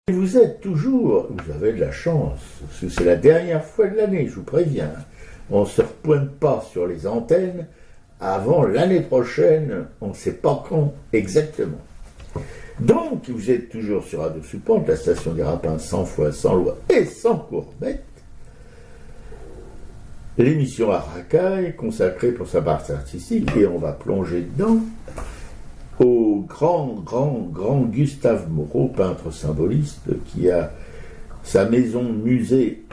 Vous avez de la chance, parce que c'est la dernière fois de l'année, je vous préviens. On ne se repointe pas sur les antennes avant l'année prochaine, on ne sait pas quand exactement. Donc, vous êtes toujours sur Radio Sous Pente, la station des Rapins, sans foi, sans loi et sans courbette. L'émission à Racaille, consacrée pour sa partie artistique, et on va plonger dedans, au grand Gustave Moreau, peintre symboliste, qui a sa maison musée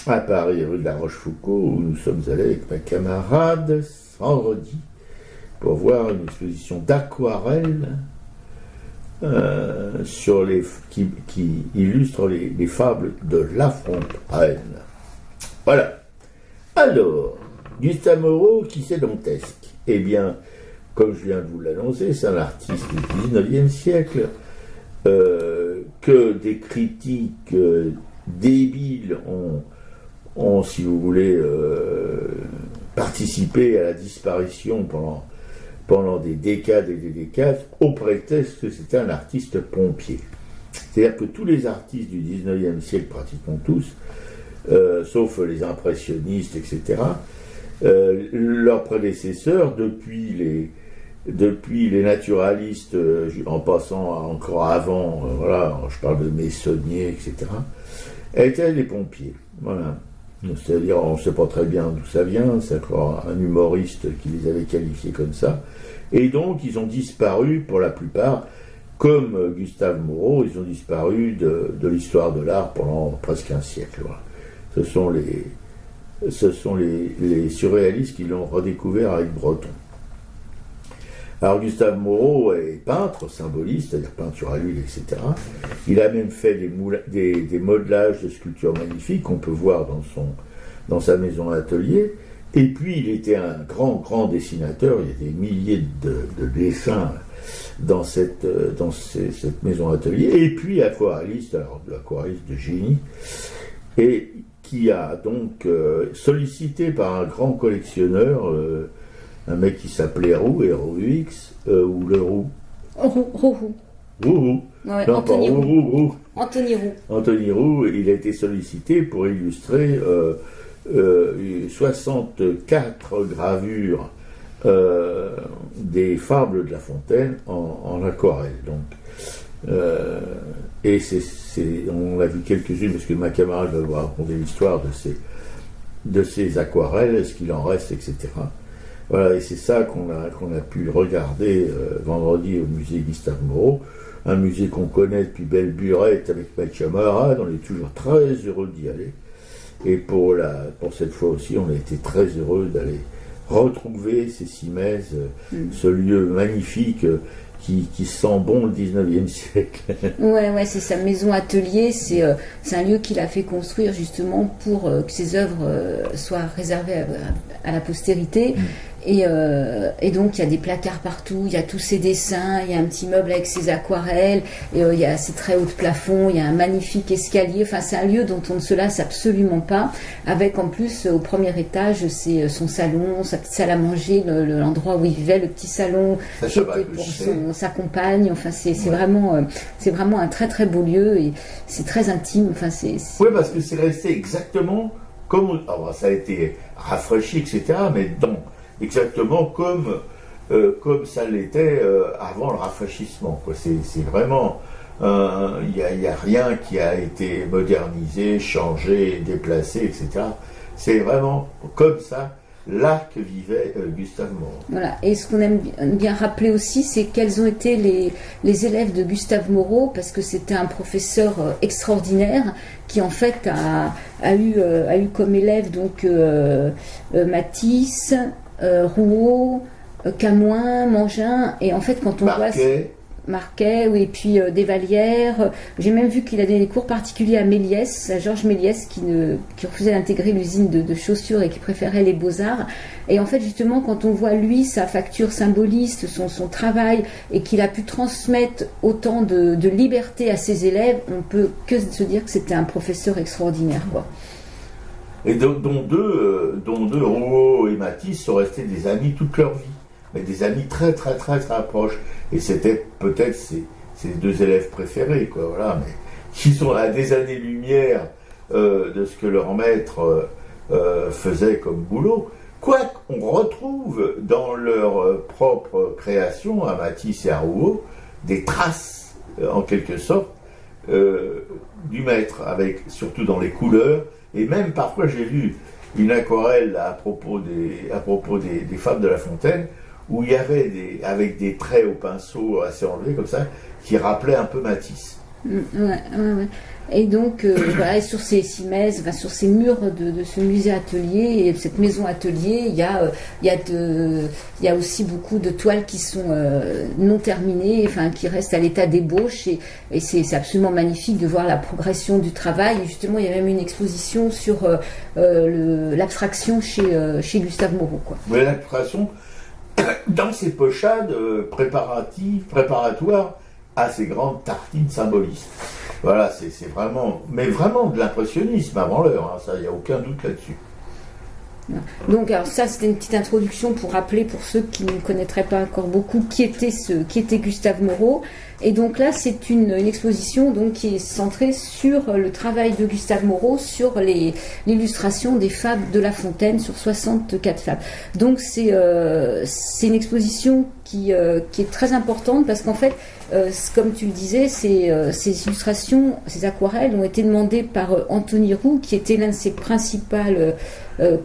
à Paris, rue de la Rochefoucauld, où nous sommes allés avec ma camarade vendredi pour voir une exposition d'aquarelles qui illustre les fables de La Fontaine. Voilà. Alors, Gustave Moreau, qui c'est dantesque? Eh bien, comme je viens de vous l'annoncer, c'est un artiste du 19e siècle que des critiques débiles ont, si vous voulez, participé à la disparition pendant des décades et des décades, au prétexte que c'était un artiste pompier. C'est-à-dire que tous les artistes du 19e siècle, pratiquement tous, sauf les impressionnistes, etc., leurs prédécesseurs, depuis les naturalistes, en passant encore avant, voilà, je parle de Meissonnier, etc., étaient des pompiers. Voilà. C'est-à-dire, on ne sait pas très bien d'où ça vient, c'est encore un humoriste qui les avait qualifiés comme ça. Et donc, ils ont disparu, pour la plupart, comme Gustave Moreau, ils ont disparu de l'histoire de l'art pendant presque un siècle. Voilà. Ce sont les surréalistes qui l'ont redécouvert avec Breton. Alors Gustave Moreau est peintre, symboliste, c'est-à-dire peinture à l'huile, etc. Il a même fait des modelages de sculptures magnifiques qu'on peut voir dans sa maison atelier. Et puis il était un grand dessinateur, il y a des milliers de dessins dans cette maison atelier. Et puis aquarelliste, alors aquarelliste de génie, et qui a donc sollicité par un grand collectionneur, un mec qui s'appelait Roux, R-O-U-X, ou le Roux. Roux. Ouais, non, Anthony pas Roux. Anthony Roux, il a été sollicité pour illustrer 64 gravures des fables de La Fontaine en aquarelle. Donc, et on a vu quelques-unes, parce que ma camarade va vous raconter l'histoire de ces aquarelles, ce qu'il en reste, etc. Voilà, et c'est ça qu'on a pu regarder vendredi au musée Gustave Moreau, un musée qu'on connaît depuis belle burette avec ma camarade, on est toujours très heureux d'y aller. Et pour cette fois aussi, on a été très heureux d'aller retrouver ces Cimaises, ce lieu magnifique qui sent bon le 19e siècle. Ouais, c'est sa maison atelier, c'est un lieu qu'il a fait construire justement pour que ses œuvres soient réservées à la postérité. Et donc il y a des placards partout, il y a tous ses dessins, il y a un petit meuble avec ses aquarelles, et il y a ses très hauts plafonds, il y a un magnifique escalier, enfin c'est un lieu dont on ne se lasse absolument pas, avec en plus au premier étage c'est son salon, sa petite salle à manger, l'endroit où il vivait, le petit salon qui était pour sa compagne, enfin c'est vraiment un très très beau lieu, et c'est très intime, enfin Oui, parce que c'est resté exactement comme, alors ça a été rafraîchi, etc., mais exactement comme ça l'était avant le rafraîchissement, quoi. C'est vraiment, il n'y a rien qui a été modernisé, changé, déplacé, etc. C'est vraiment comme ça là que vivait Gustave Moreau. Voilà. Et ce qu'on aime bien rappeler aussi, c'est quels ont été les élèves de Gustave Moreau, parce que c'était un professeur extraordinaire qui en fait a eu comme élève donc Matisse, Rouault, Camoin, Mangin, et en fait quand on voit Marquet, oui, et puis Desvallières. J'ai même vu qu'il a donné des cours particuliers à Méliès, à Georges Méliès, qui refusait d'intégrer l'usine de chaussures et qui préférait les beaux-arts. Et en fait, justement, quand on voit lui, sa facture symboliste, son travail, et qu'il a pu transmettre autant de liberté à ses élèves, on peut que se dire que c'était un professeur extraordinaire, quoi. Et dont deux, Rouault et Matisse, sont restés des amis toute leur vie. Mais des amis très proches. Et c'était peut-être ses deux élèves préférés, quoi, voilà, mais qui sont à des années-lumière de ce que leur maître faisait comme boulot. Quoiqu'on retrouve dans leur propre création, à Matisse et à Rouault, des traces, en quelque sorte, du maître, surtout dans les couleurs, et même parfois j'ai vu une aquarelle à propos des Fables de La Fontaine, où il y avait avec des traits au pinceau assez enlevés comme ça, qui rappelaient un peu Matisse. Ouais. Et donc, voilà, sur ces cimaises, sur ces murs de ce musée atelier et cette maison atelier, il y a aussi beaucoup de toiles qui sont non terminées, qui restent à l'état d'ébauche, et c'est absolument magnifique de voir la progression du travail. Et justement, il y a même une exposition sur l'abstraction chez Gustave Moreau, quoi. Oui, l'abstraction dans ces pochades préparatoires à ces grandes tartines symbolistes. Voilà, c'est vraiment, mais vraiment de l'impressionnisme avant l'heure, hein, ça, il n'y a aucun doute là-dessus. Donc, alors ça, c'était une petite introduction pour rappeler, pour ceux qui ne connaîtraient pas encore beaucoup, qui était Gustave Moreau. Et donc là, c'est une exposition donc, qui est centrée sur le travail de Gustave Moreau, sur l'illustration des fables de La Fontaine, sur 64 fables. Donc c'est une exposition qui est très importante parce qu'en fait, comme tu le disais, ces illustrations, ces aquarelles ont été demandées par Anthony Roux, qui était l'un de ses principaux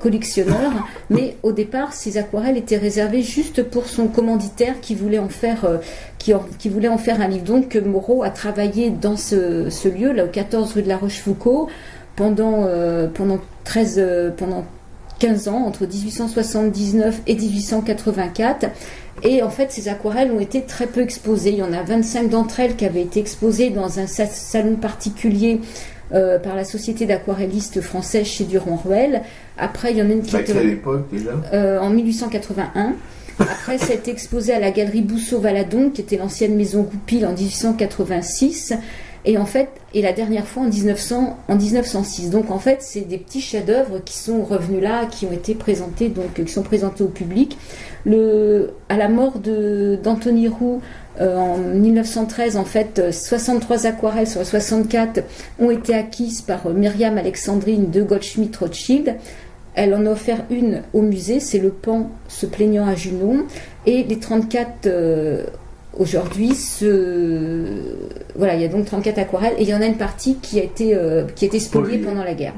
collectionneurs, mais au départ, ces aquarelles étaient réservées juste pour son commanditaire qui voulait en faire un livre. Donc Moreau a travaillé dans ce lieu, là au 14 rue de la Rochefoucauld, pendant 15 ans, entre 1879 et 1884. Et en fait, ces aquarelles ont été très peu exposées. Il y en a 25 d'entre elles qui avaient été exposées dans un salon particulier par la Société d'aquarellistes français chez Durand-Ruel. Après, il y en a une qui était... À quelle époque déjà en 1881. Après, ça a été exposé à la galerie Bousseau-Valadon, qui était l'ancienne maison Goupil, en 1886. Et en fait, la dernière fois en 1906. Donc en fait, c'est des petits chefs-d'œuvre qui sont revenus là, qui ont été présentés, donc qui sont présentés au public. À la mort d'Anthony Roux en 1913, en fait, 63 aquarelles sur les 64 ont été acquises par Myriam Alexandrine de Goldschmidt-Rothschild. Elle en a offert une au musée, c'est le Pan se plaignant à Junon, et les 34 aujourd'hui, voilà, il y a donc 34 aquarelles, et il y en a une partie qui a été spoliée pendant la guerre.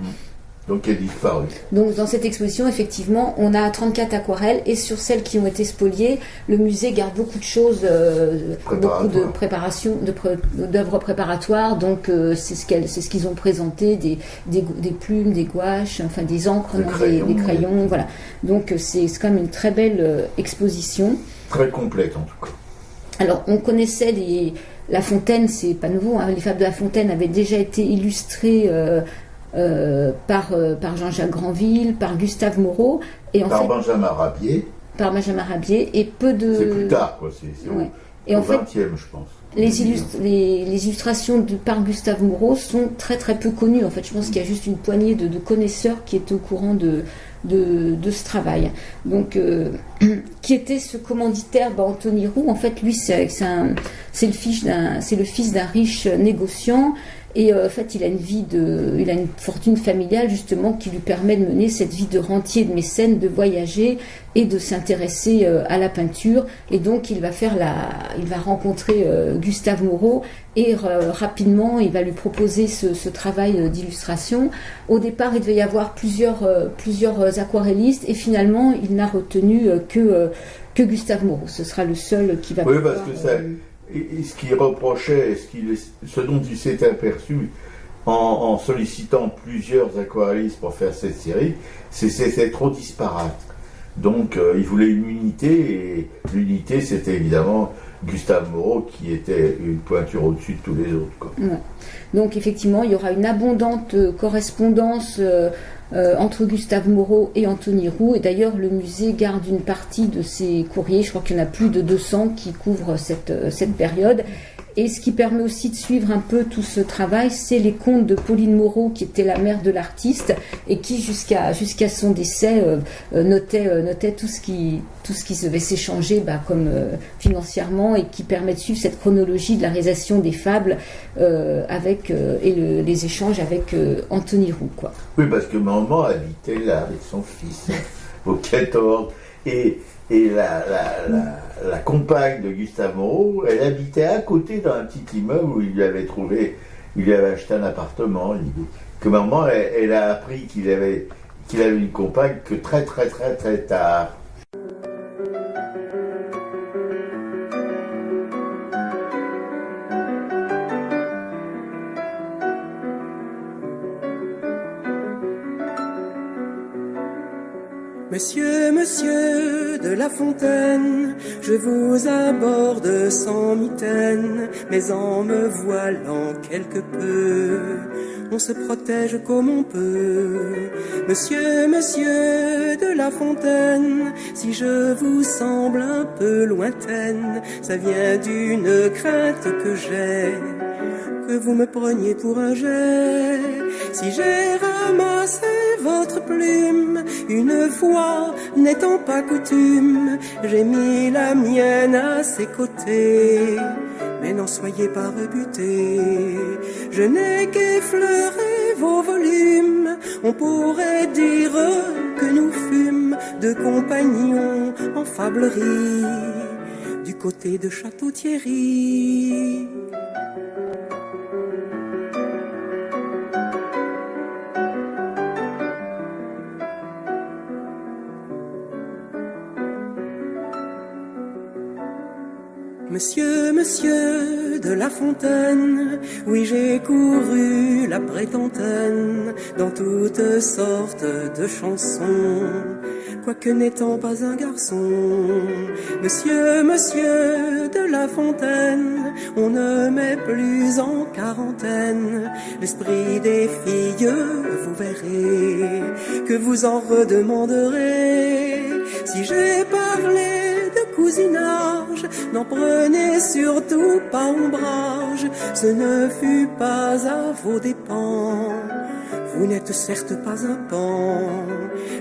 Donc elle a disparu. Donc dans cette exposition, effectivement, on a 34 aquarelles, et sur celles qui ont été spoliées, le musée garde beaucoup de choses, beaucoup de préparation, d'œuvres préparatoires. Donc c'est ce qu'ils ont présenté, des plumes, des gouaches, enfin des encres, des crayons, voilà. Donc c'est quand même une très belle exposition. Très complète en tout cas. Alors on connaissait La Fontaine, c'est pas nouveau, hein, les fables de La Fontaine avaient déjà été illustrées par Jean-Jacques Granville, par Gustave Moreau, et Benjamin Rabier. Par Benjamin Rabier, et peu de... C'est plus tard, quoi. C'est au 20e, je pense. Les illustrations par Gustave Moreau sont très très peu connues. En fait, je pense qu'il y a juste une poignée de connaisseurs qui étaient au courant de ce travail. Donc, qui était ce commanditaire, Anthony Roux. En fait, lui, c'est le fils d'un riche négociant. Et en fait, il a une fortune familiale justement qui lui permet de mener cette vie de rentier, de mécène, de voyager et de s'intéresser à la peinture. Et donc, il va rencontrer Gustave Moreau et rapidement, il va lui proposer ce travail d'illustration. Au départ, il devait y avoir plusieurs aquarellistes et finalement, il n'a retenu que Gustave Moreau. Ce sera le seul qui va pouvoir... Oui, parce que et ce qu'il reprochait, ce dont il s'est aperçu en sollicitant plusieurs aquarellistes pour faire cette série, c'était trop disparate. Donc il voulait une unité, et l'unité c'était évidemment Gustave Moreau qui était une pointure au-dessus de tous les autres, quoi. Ouais. Donc effectivement, il y aura une abondante correspondance entre Gustave Moreau et Anthony Roux, et d'ailleurs le musée garde une partie de ces courriers, je crois qu'il y en a plus de 200 qui couvrent cette période, Et ce qui permet aussi de suivre un peu tout ce travail, c'est les contes de Pauline Moreau, qui était la mère de l'artiste et qui jusqu'à son décès notait tout ce qui devait s'échanger comme financièrement, et qui permet de suivre cette chronologie de la réalisation des fables les échanges avec Anthony Roux, quoi. Oui, parce que maman habitait là avec son fils au 14, et la compagne de Gustave Moreau, elle habitait à côté d'un petit immeuble où il lui avait acheté un appartement. Que maman, elle a appris qu'il avait une compagne que très très très très tard. Monsieur de La Fontaine, je vous aborde sans mitaine, mais en me voilant quelque peu, on se protège comme on peut. Monsieur de La Fontaine, si je vous semble un peu lointaine, ça vient d'une crainte que j'ai, que vous me preniez pour un jet. Si j'ai ramassé votre plume, une fois n'étant pas coutume, j'ai mis la mienne à ses côtés. Mais n'en soyez pas rebutés, je n'ai qu'effleuré vos volumes. On pourrait dire que nous fûmes deux compagnons en fablerie du côté de Château-Thierry. Monsieur de La Fontaine, oui j'ai couru la Brétantaine dans toutes sortes de chansons, quoique n'étant pas un garçon. Monsieur de La Fontaine, on ne met plus en quarantaine l'esprit des filles, vous verrez que vous en redemanderez. Si j'ai parlé de cousinage, n'en prenez surtout pas ombrage, ce ne fut pas à vos dépens. Vous n'êtes certes pas un pan,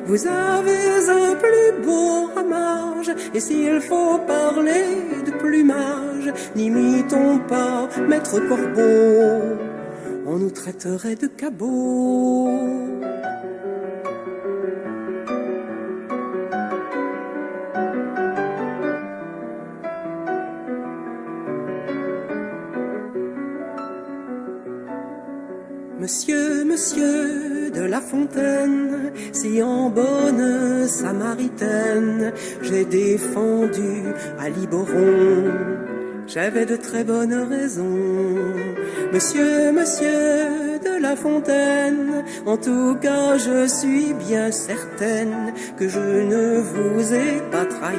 vous avez un plus beau ramage, et s'il faut parler de plumage, n'imitons pas Maître Corbeau, on nous traiterait de cabots. Monsieur de La Fontaine, si en bonne samaritaine j'ai défendu à Liboron, j'avais de très bonnes raisons. Monsieur de La Fontaine, en tout cas je suis bien certaine que je ne vous ai pas trahi,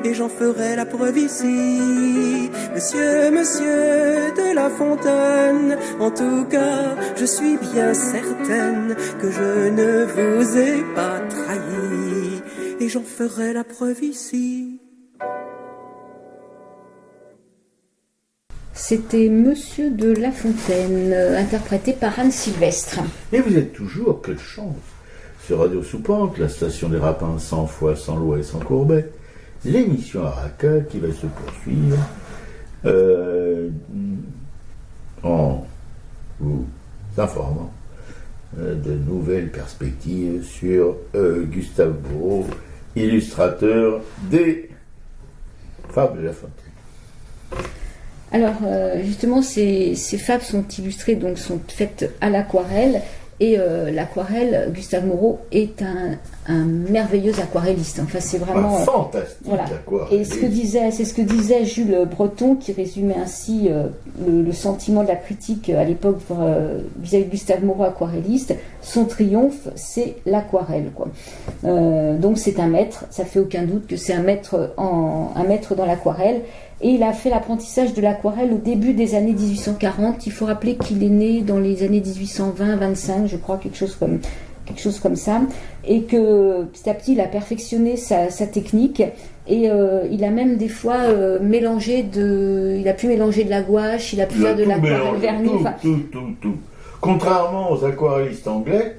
et j'en ferai la preuve ici. Monsieur de La Fontaine, en tout cas, je suis bien certaine que je ne vous ai pas trahi, et j'en ferai la preuve ici. C'était Monsieur de La Fontaine, interprété par Anne Sylvestre. Et vous êtes toujours, quelle chance, sur Radio Soupente, la station des Rapins, 100 fois sans loi et sans courbette, l'émission Araka qui va se poursuivre en vous informant de nouvelles perspectives sur Gustave Moreau, illustrateur des Fables de La Fontaine. Alors justement, ces fables sont illustrées, donc sont faites à l'aquarelle. Et l'aquarelle, Gustave Moreau est un merveilleux aquarelliste. Enfin, c'est vraiment fantastique. Voilà. Et c'est ce que disait Jules Breton, qui résumait ainsi le sentiment de la critique à l'époque vis-à-vis de Gustave Moreau, aquarelliste. Son triomphe, c'est l'aquarelle, quoi. Donc c'est un maître. Ça fait aucun doute que c'est un maître dans l'aquarelle. Et il a fait l'apprentissage de l'aquarelle au début des années 1840. Il faut rappeler qu'il est né dans les années 1820-25, je crois, quelque chose comme ça. Et que petit à petit, il a perfectionné sa technique. Et il a même des fois il a pu mélanger de la gouache, il a pu faire de l'aquarelle vernie. Tout. Contrairement aux aquarellistes anglais,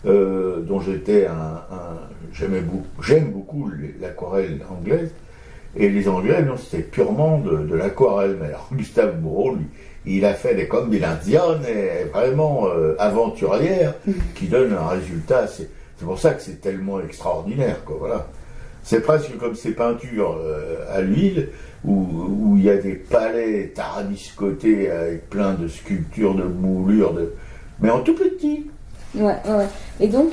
dont j'aime beaucoup l'aquarelle anglaise, et les Anglais, non, c'était purement de l'aquarelle. Mais alors, Gustave Moreau, lui, il a fait des combes indiennes et vraiment aventurières qui donnent un résultat. C'est pour ça que c'est tellement extraordinaire, quoi, voilà. C'est presque comme ces peintures à l'huile où il y a des palais tarabiscotés avec plein de sculptures, de moulures, mais en tout petit. Ouais. Et donc,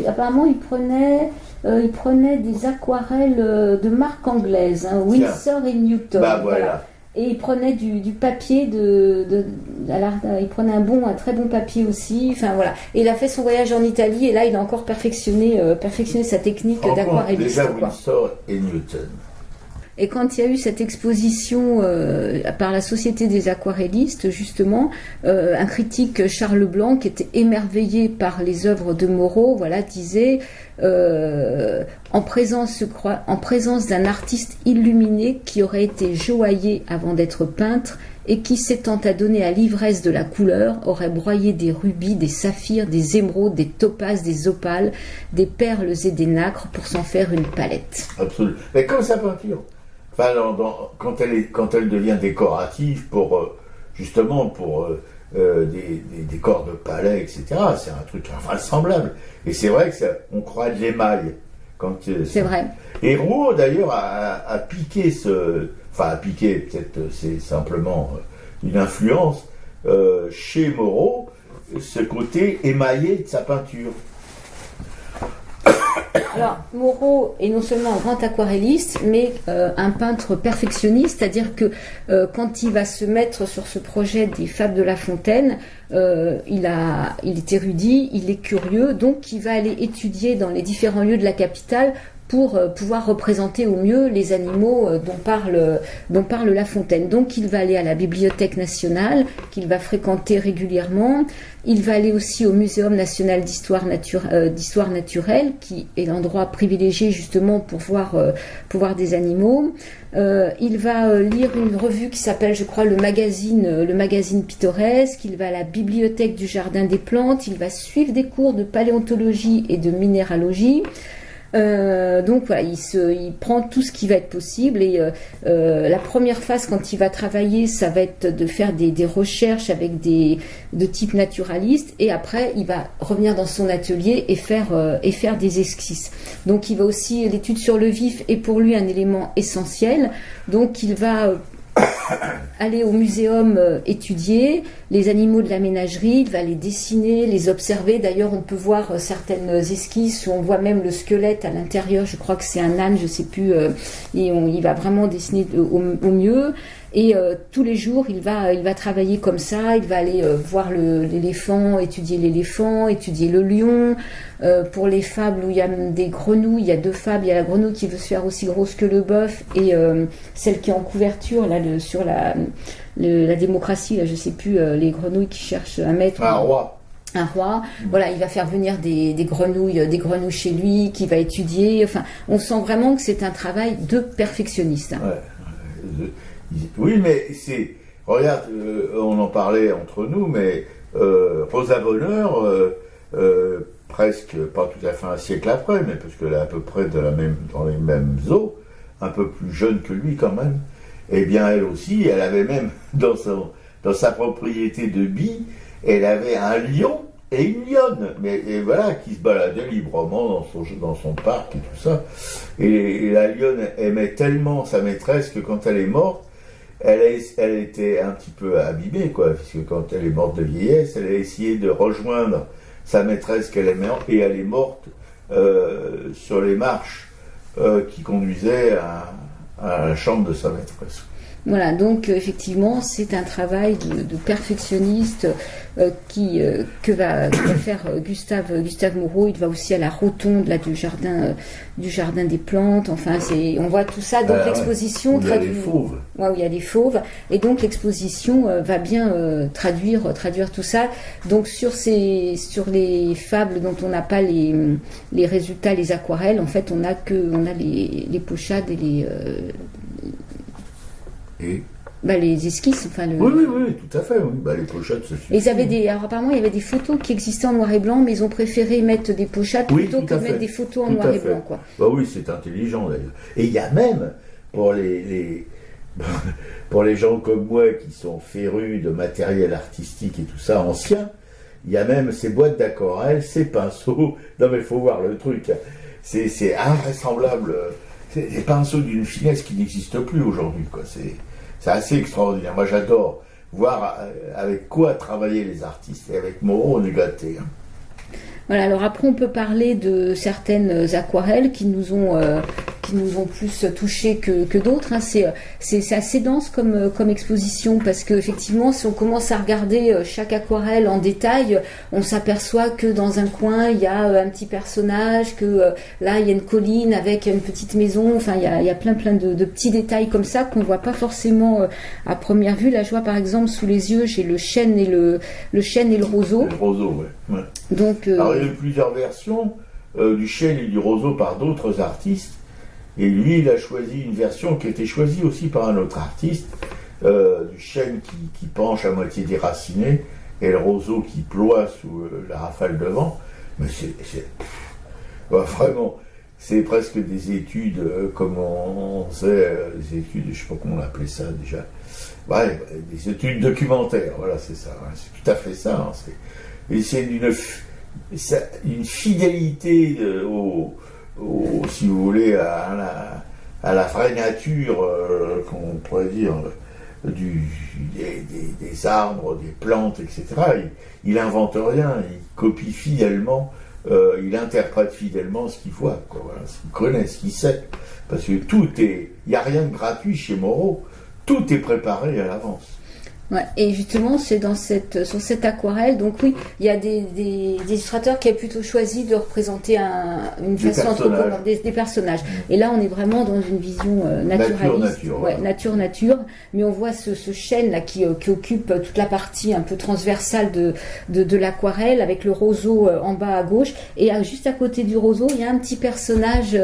apparemment, il prenait des aquarelles de marque anglaise, hein, Winsor et Newton. Voilà. Et il prenait du papier il prenait un très bon papier aussi. Enfin voilà. Et il a fait son voyage en Italie et là il a encore perfectionné sa technique d'aquarelliste. Déjà Winsor et Newton. Et quand il y a eu cette exposition par la Société des aquarellistes, justement, un critique, Charles Blanc, qui était émerveillé par les œuvres de Moreau, disait en présence d'un artiste illuminé qui aurait été joaillier avant d'être peintre et qui, s'étant adonné à l'ivresse de la couleur, aurait broyé des rubis, des saphirs, des émeraudes, des topazes, des opales, des perles et des nacres pour s'en faire une palette. Absolument. Mais comme sa peinture. Enfin, quand elle devient décorative justement pour des décors de palais, etc., c'est un truc invraisemblable. Et c'est vrai on croit de l'émail. C'est vrai. Et Rouault, d'ailleurs, a piqué peut-être c'est simplement une influence chez Moreau, ce côté émaillé de sa peinture. Alors, Moreau est non seulement un grand aquarelliste, mais un peintre perfectionniste, c'est-à-dire que quand il va se mettre sur ce projet des Fables de La Fontaine, il est érudit, il est curieux, donc il va aller étudier dans les différents lieux de la capitale pour pouvoir représenter au mieux les animaux dont parle La Fontaine. Donc il va aller à la Bibliothèque nationale, qu'il va fréquenter régulièrement. Il va aller aussi au Muséum national d'histoire naturelle, qui est l'endroit privilégié justement pour voir des animaux. Il va lire une revue qui s'appelle, je crois, le magazine pittoresque. Il va à la bibliothèque du Jardin des Plantes. Il va suivre des cours de paléontologie et de minéralogie. Donc voilà, il prend tout ce qui va être possible et la première phase quand il va travailler, ça va être de faire des recherches avec de type naturaliste et après il va revenir dans son atelier et faire des esquisses. Donc il va aussi, l'étude sur le vif est pour lui un élément essentiel, donc il va aller au muséum étudier les animaux de la ménagerie, il va les dessiner, les observer. D'ailleurs, on peut voir certaines esquisses où on voit même le squelette à l'intérieur. Je crois que c'est un âne, je sais plus. Il va vraiment dessiner au mieux. Et tous les jours, il va travailler comme ça. Il va aller voir l'éléphant, étudier le lion. Pour les fables où il y a des grenouilles, il y a 2 fables. Il y a la grenouille qui veut se faire aussi grosse que le bœuf et celle qui est en couverture là sur la démocratie. Là, je sais plus les grenouilles qui cherchent un maître. Un roi. Voilà, il va faire venir des grenouilles chez lui, qui va étudier. Enfin, on sent vraiment que c'est un travail de perfectionniste. Ouais. Oui, mais regarde, on en parlait entre nous, mais Rosa Bonheur, presque, pas tout à fait un siècle après, mais parce qu'elle est à peu près dans les mêmes eaux, un peu plus jeune que lui quand même, eh bien elle aussi, elle avait même dans sa propriété de Bie, elle avait un lion et une lionne, et voilà, qui se baladaient librement dans son parc et tout ça. Et la lionne aimait tellement sa maîtresse que quand elle est morte, elle était un petit peu abîmée, quoi, puisque quand elle est morte de vieillesse, elle a essayé de rejoindre sa maîtresse qu'elle aimait, et elle est morte sur les marches qui conduisaient à la chambre de sa maîtresse. Voilà, donc effectivement, c'est un travail de perfectionniste que va faire Gustave Moreau. Il va aussi à la rotonde là, du jardin des plantes. Enfin, on voit tout ça. Donc l'exposition où il y a des fauves. Ouais, où il y a des fauves. Et donc l'exposition va bien traduire tout ça. Donc sur les fables dont on n'a pas les résultats, les aquarelles, en fait, on a les pochades et les esquisses. Enfin, oui, tout à fait. Oui. Les pochades, ça suffit. Alors apparemment, il y avait des photos qui existaient en noir et blanc, mais ils ont préféré mettre des pochades plutôt que de mettre des photos en noir et blanc. Quoi. Oui, c'est intelligent d'ailleurs. Et il y a même, pour les gens comme moi qui sont férus de matériel artistique et tout ça, ancien, il y a même ces boîtes d'aquarelle, ces pinceaux. Non mais il faut voir le truc. C'est invraisemblable. C'est des pinceaux d'une finesse qui n'existe plus aujourd'hui, quoi. C'est assez extraordinaire. Moi, j'adore voir avec quoi travailler les artistes. Et avec Moreau, on est gâtés. Voilà, alors après, on peut parler de certaines aquarelles qui nous ont plus touchés que d'autres. Hein. C'est assez dense comme exposition parce qu'effectivement, si on commence à regarder chaque aquarelle en détail, on s'aperçoit que dans un coin, il y a un petit personnage, que là, il y a une colline avec une petite maison. Enfin, il y a plein de petits détails comme ça qu'on voit pas forcément à première vue. Là, je vois par exemple sous les yeux, j'ai le chêne et le roseau. Le roseau, ouais. Donc, alors, il y a eu plusieurs versions du chêne et du roseau par d'autres artistes. Et lui, il a choisi une version qui a été choisie aussi par un autre artiste, du chêne qui penche à moitié déraciné et le roseau qui ploie sous la rafale de vent. Mais vraiment, c'est presque des études, comme on sait, des études, je ne sais pas comment on appelait ça déjà. Ouais, des études documentaires, voilà, c'est ça. Ouais, c'est tout à fait ça. Hein, et c'est une fidélité si vous voulez, à la vraie nature, qu'on pourrait dire, des arbres, des plantes, etc. Il invente rien, il copie fidèlement, il interprète fidèlement ce qu'il voit, quoi, voilà, ce qu'il connaît, ce qu'il sait. Parce que il n'y a rien de gratuit chez Moreau, tout est préparé à l'avance. Ouais, et justement, c'est sur cette aquarelle. Donc oui, il y a des illustrateurs qui ont plutôt choisi de représenter une façon anthropomorphique des personnages. Et là, on est vraiment dans une vision naturaliste, nature. Mais on voit ce chêne là qui occupe toute la partie un peu transversale de l'aquarelle, avec le roseau en bas à gauche. Et juste à côté du roseau, il y a un petit personnage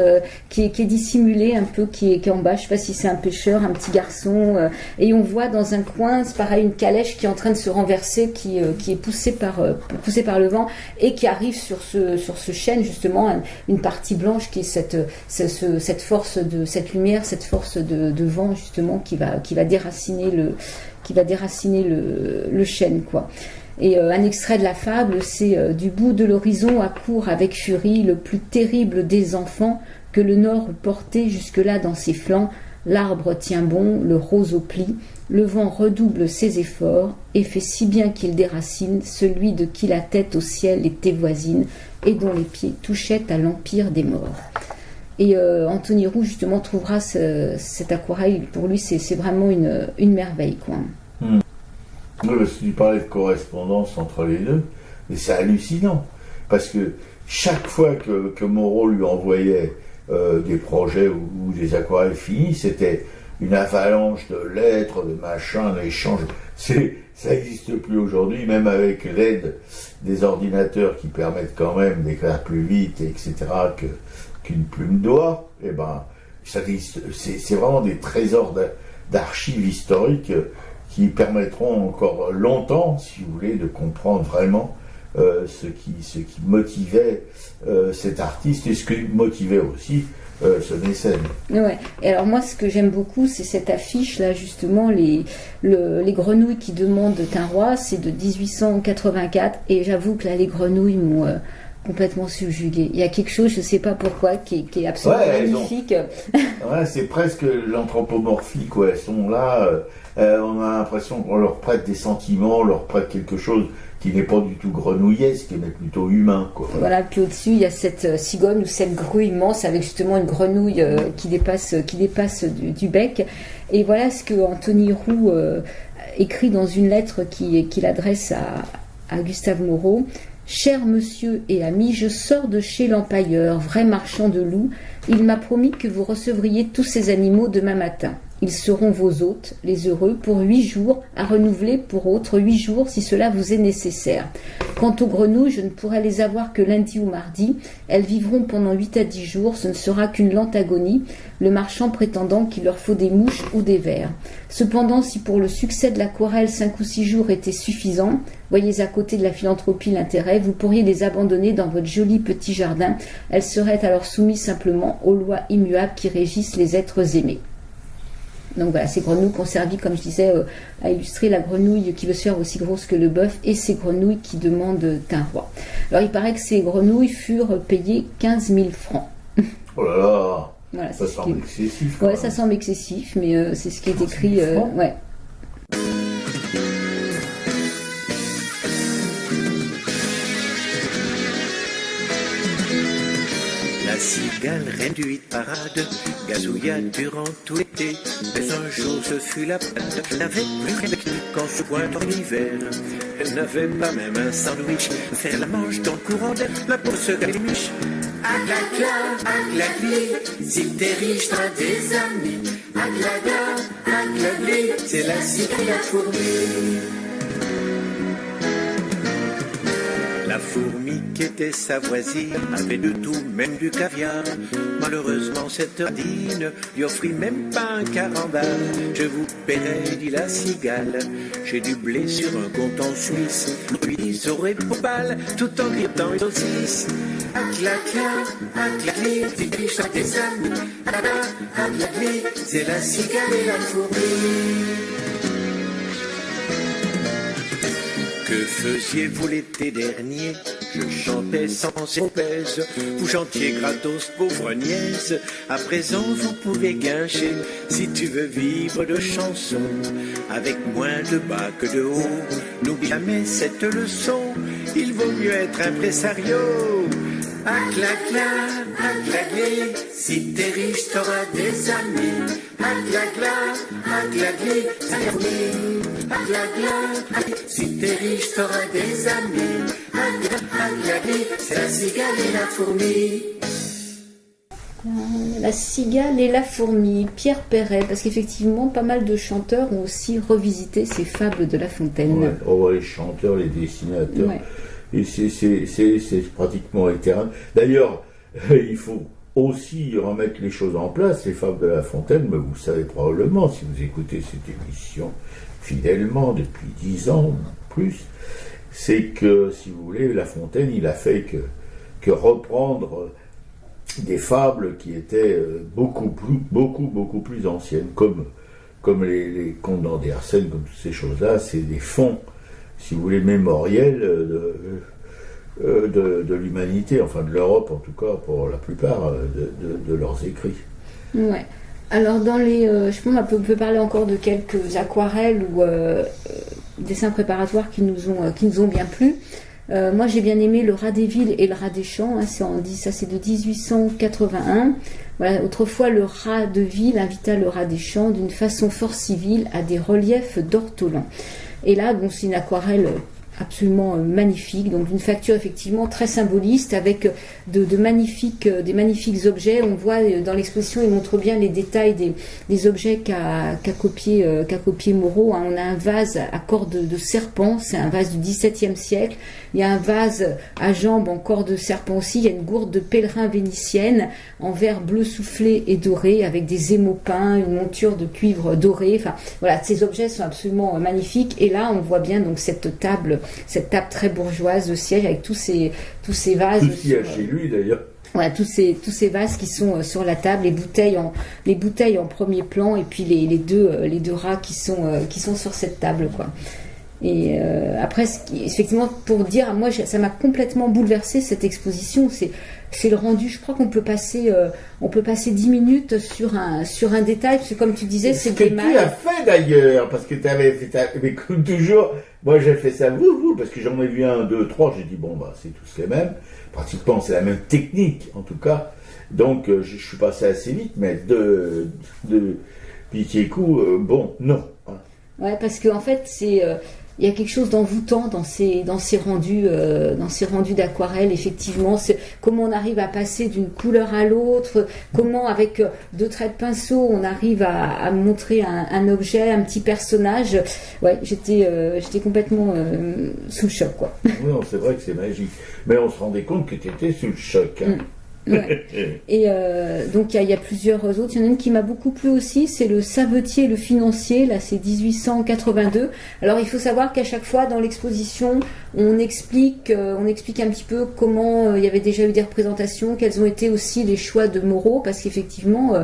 qui est dissimulé un peu, qui est en bas. Je sais pas si c'est un pêcheur, un petit garçon. Et on voit dans un coin, c'est pareil, une calèche qui est en train de se renverser, qui est poussée par le vent et qui arrive sur ce chêne, justement, une partie blanche qui est cette force de cette lumière, cette force de vent, justement, qui va déraciner le chêne, quoi. Et un extrait de la fable, c'est du bout de l'horizon accourt avec furie le plus terrible des enfants que le nord portait jusque-là dans ses flancs. L'arbre tient bon, le roseau plie, le vent redouble ses efforts et fait si bien qu'il déracine celui de qui la tête au ciel était voisine et dont les pieds touchaient à l'empire des morts. Et Anthony Roux, justement, trouvera cette aquarelle, pour lui, c'est vraiment une merveille, quoi. Oui, parce que tu parlais de correspondance entre les deux, et c'est hallucinant, parce que chaque fois que Moreau lui envoyait des projets ou des aquarelles finies, c'était une avalanche de lettres, de machins, d'échanges. Ça n'existe plus aujourd'hui, même avec l'aide des ordinateurs qui permettent quand même d'écrire plus vite, etc., qu'une plume doit. Eh ben, c'est vraiment des trésors d'archives historiques qui permettront encore longtemps, si vous voulez, de comprendre vraiment ce qui motivait cet artiste et ce qui motivait aussi ce mécène. Ouais. Et alors moi, ce que j'aime beaucoup, c'est cette affiche là, justement, les grenouilles qui demandent un roi, c'est de 1884, et j'avoue que là, les grenouilles m'ont complètement subjugué. Il y a quelque chose, je ne sais pas pourquoi, qui est absolument magnifique. Ouais, c'est presque l'anthropomorphie, quoi. Elles sont là, On a l'impression qu'on leur prête des sentiments, on leur prête quelque chose qui n'est pas du tout grenouillesque, mais plutôt humain, quoi. Voilà, puis au-dessus, il y a cette cigogne ou cette grue immense avec justement une grenouille qui dépasse du bec. Et voilà ce que Anthony Roux écrit dans une lettre qu'il adresse à Gustave Moreau. « Cher monsieur et ami, je sors de chez l'empailleur, vrai marchand de loups. Il m'a promis que vous recevriez tous ces animaux demain matin. Ils seront vos hôtes, les heureux, pour 8 jours, à renouveler pour autres 8 jours si cela vous est nécessaire. Quant aux grenouilles, je ne pourrai les avoir que lundi ou mardi. Elles vivront pendant 8 à 10 jours, ce ne sera qu'une lente agonie, le marchand prétendant qu'il leur faut des mouches ou des vers. Cependant, si pour le succès de l'aquarelle 5 ou 6 jours étaient suffisants, voyez à côté de la philanthropie l'intérêt, vous pourriez les abandonner dans votre joli petit jardin. Elles seraient alors soumises simplement aux lois immuables qui régissent les êtres aimés. » Donc voilà, ces grenouilles qui ont servi, comme je disais, à illustrer la grenouille qui veut se faire aussi grosse que le bœuf et ces grenouilles qui demandent un roi. Alors il paraît que ces grenouilles furent payées 15 000 francs. Oh là là, voilà, ça semble excessif. Ouais, ça semble excessif, mais c'est ce qui est écrit. Ouais. La cigale, reine du hit parade, gazouilla durant tout l'été. Mais un jour ce fut la pâte, je n'avais plus rien quand se pointe en hiver. Elle n'avait pas même un sandwich, faire la manche dans le courant d'air, la peau se galimuche. Aglagli, si t'es riche t'as des amis. Aglagli, c'est la cigale et la fourmi. La fourmi qui était sa voisine avait de tout, même du caviar. Malheureusement cette radine lui offrit même pas un carambard. Je vous paierai, dit la cigale, j'ai du blé sur un compte en Suisse. Puis aurait pour balle, tout en grippant une saucisse. Aglagli, si tu chantes tes amis. Aglagli, c'est la cigale et la fourmi. Que faisiez-vous l'été dernier? Je chantais sans pèse, vous chantiez gratos, pauvre nièce. À présent vous pouvez guincher, si tu veux vivre de chansons, avec moins de bas que de haut. N'oublie jamais cette leçon, il vaut mieux être impresario. Aglagli, si t'es riche t'auras des amis. Aglagli, ça y est. Aglagli, si t'es riche t'auras des amis. Aglagli, c'est la cigale et la fourmi. La cigale et la fourmi, Pierre Perret, parce qu'effectivement pas mal de chanteurs ont aussi revisité ces fables de La Fontaine. Ouais, oh, les chanteurs, les dessinateurs, ouais. Et c'est pratiquement éternel. D'ailleurs, il faut aussi remettre les choses en place, les fables de La Fontaine, mais vous savez probablement, si vous écoutez cette émission fidèlement depuis 10 ans, plus, c'est que, si vous voulez, La Fontaine, il a fait que reprendre des fables qui étaient beaucoup plus anciennes, comme les contes d'Andersen, comme toutes ces choses-là, c'est des fonds, si vous voulez, mémoriels de l'humanité, enfin de l'Europe en tout cas, pour la plupart de leurs écrits. Ouais. Alors dans je pense qu'on peut parler encore de quelques aquarelles ou dessins préparatoires qui nous ont bien plu. Moi j'ai bien aimé Le Rat des Villes et Le Rat des Champs, ça c'est de 1881. Voilà, autrefois le rat de ville invita le rat des champs d'une façon fort civile à des reliefs d'ortolan. Et là, bon, c'est une aquarelle absolument magnifique, donc d'une facture effectivement très symboliste avec des magnifiques objets. On voit dans l'exposition, il montre bien les détails des objets qu'a copié Moreau. On a un vase à cordes de serpent, c'est un vase du XVIIe siècle. Il y a un vase à jambes en cordes de serpent aussi. Il y a une gourde de pèlerin vénitienne en verre bleu soufflé et doré avec des émaux peints, une monture de cuivre doré. Enfin voilà, ces objets sont absolument magnifiques. Et là, on voit bien donc cette table très bourgeoise de siège avec tous ces vases. Tout ce qu'il y a chez lui d'ailleurs. Voilà, tous ces vases qui sont sur la table, les bouteilles en premier plan, et puis les deux rats qui sont sur cette table, quoi. Et après, effectivement, pour dire, moi, ça m'a complètement bouleversé cette exposition. C'est le rendu. Je crois qu'on peut passer, 10 minutes sur un détail. Parce que comme tu disais, c'est des mailles. Ce que tu as fait d'ailleurs, parce que tu avais fait, mais comme toujours, moi j'ai fait ça, parce que j'en ai vu 1, 2, 3. J'ai dit bon bah c'est tous les mêmes. Pratiquement c'est la même technique en tout cas. Donc je suis passé assez vite, mais de Piquet-Coup, bon non. Ouais, parce qu'en fait c'est il y a quelque chose d'envoûtant dans ces rendus d'aquarelle. Effectivement, c'est comment on arrive à passer d'une couleur à l'autre, comment avec 2 traits de pinceau on arrive à montrer un objet, un petit personnage. Ouais, j'étais complètement sous le choc, quoi. Non, c'est vrai que c'est magique, mais on se rendait compte que tu étais sous le choc. Hein. Ouais. Et donc il y a plusieurs autres. Il y en a une qui m'a beaucoup plu aussi, c'est le Savetier et le Financier. Là, c'est 1882. Alors il faut savoir qu'à chaque fois dans l'exposition, on explique un petit peu comment il y avait déjà eu des représentations, quels ont été aussi les choix de Moreau, parce qu'effectivement,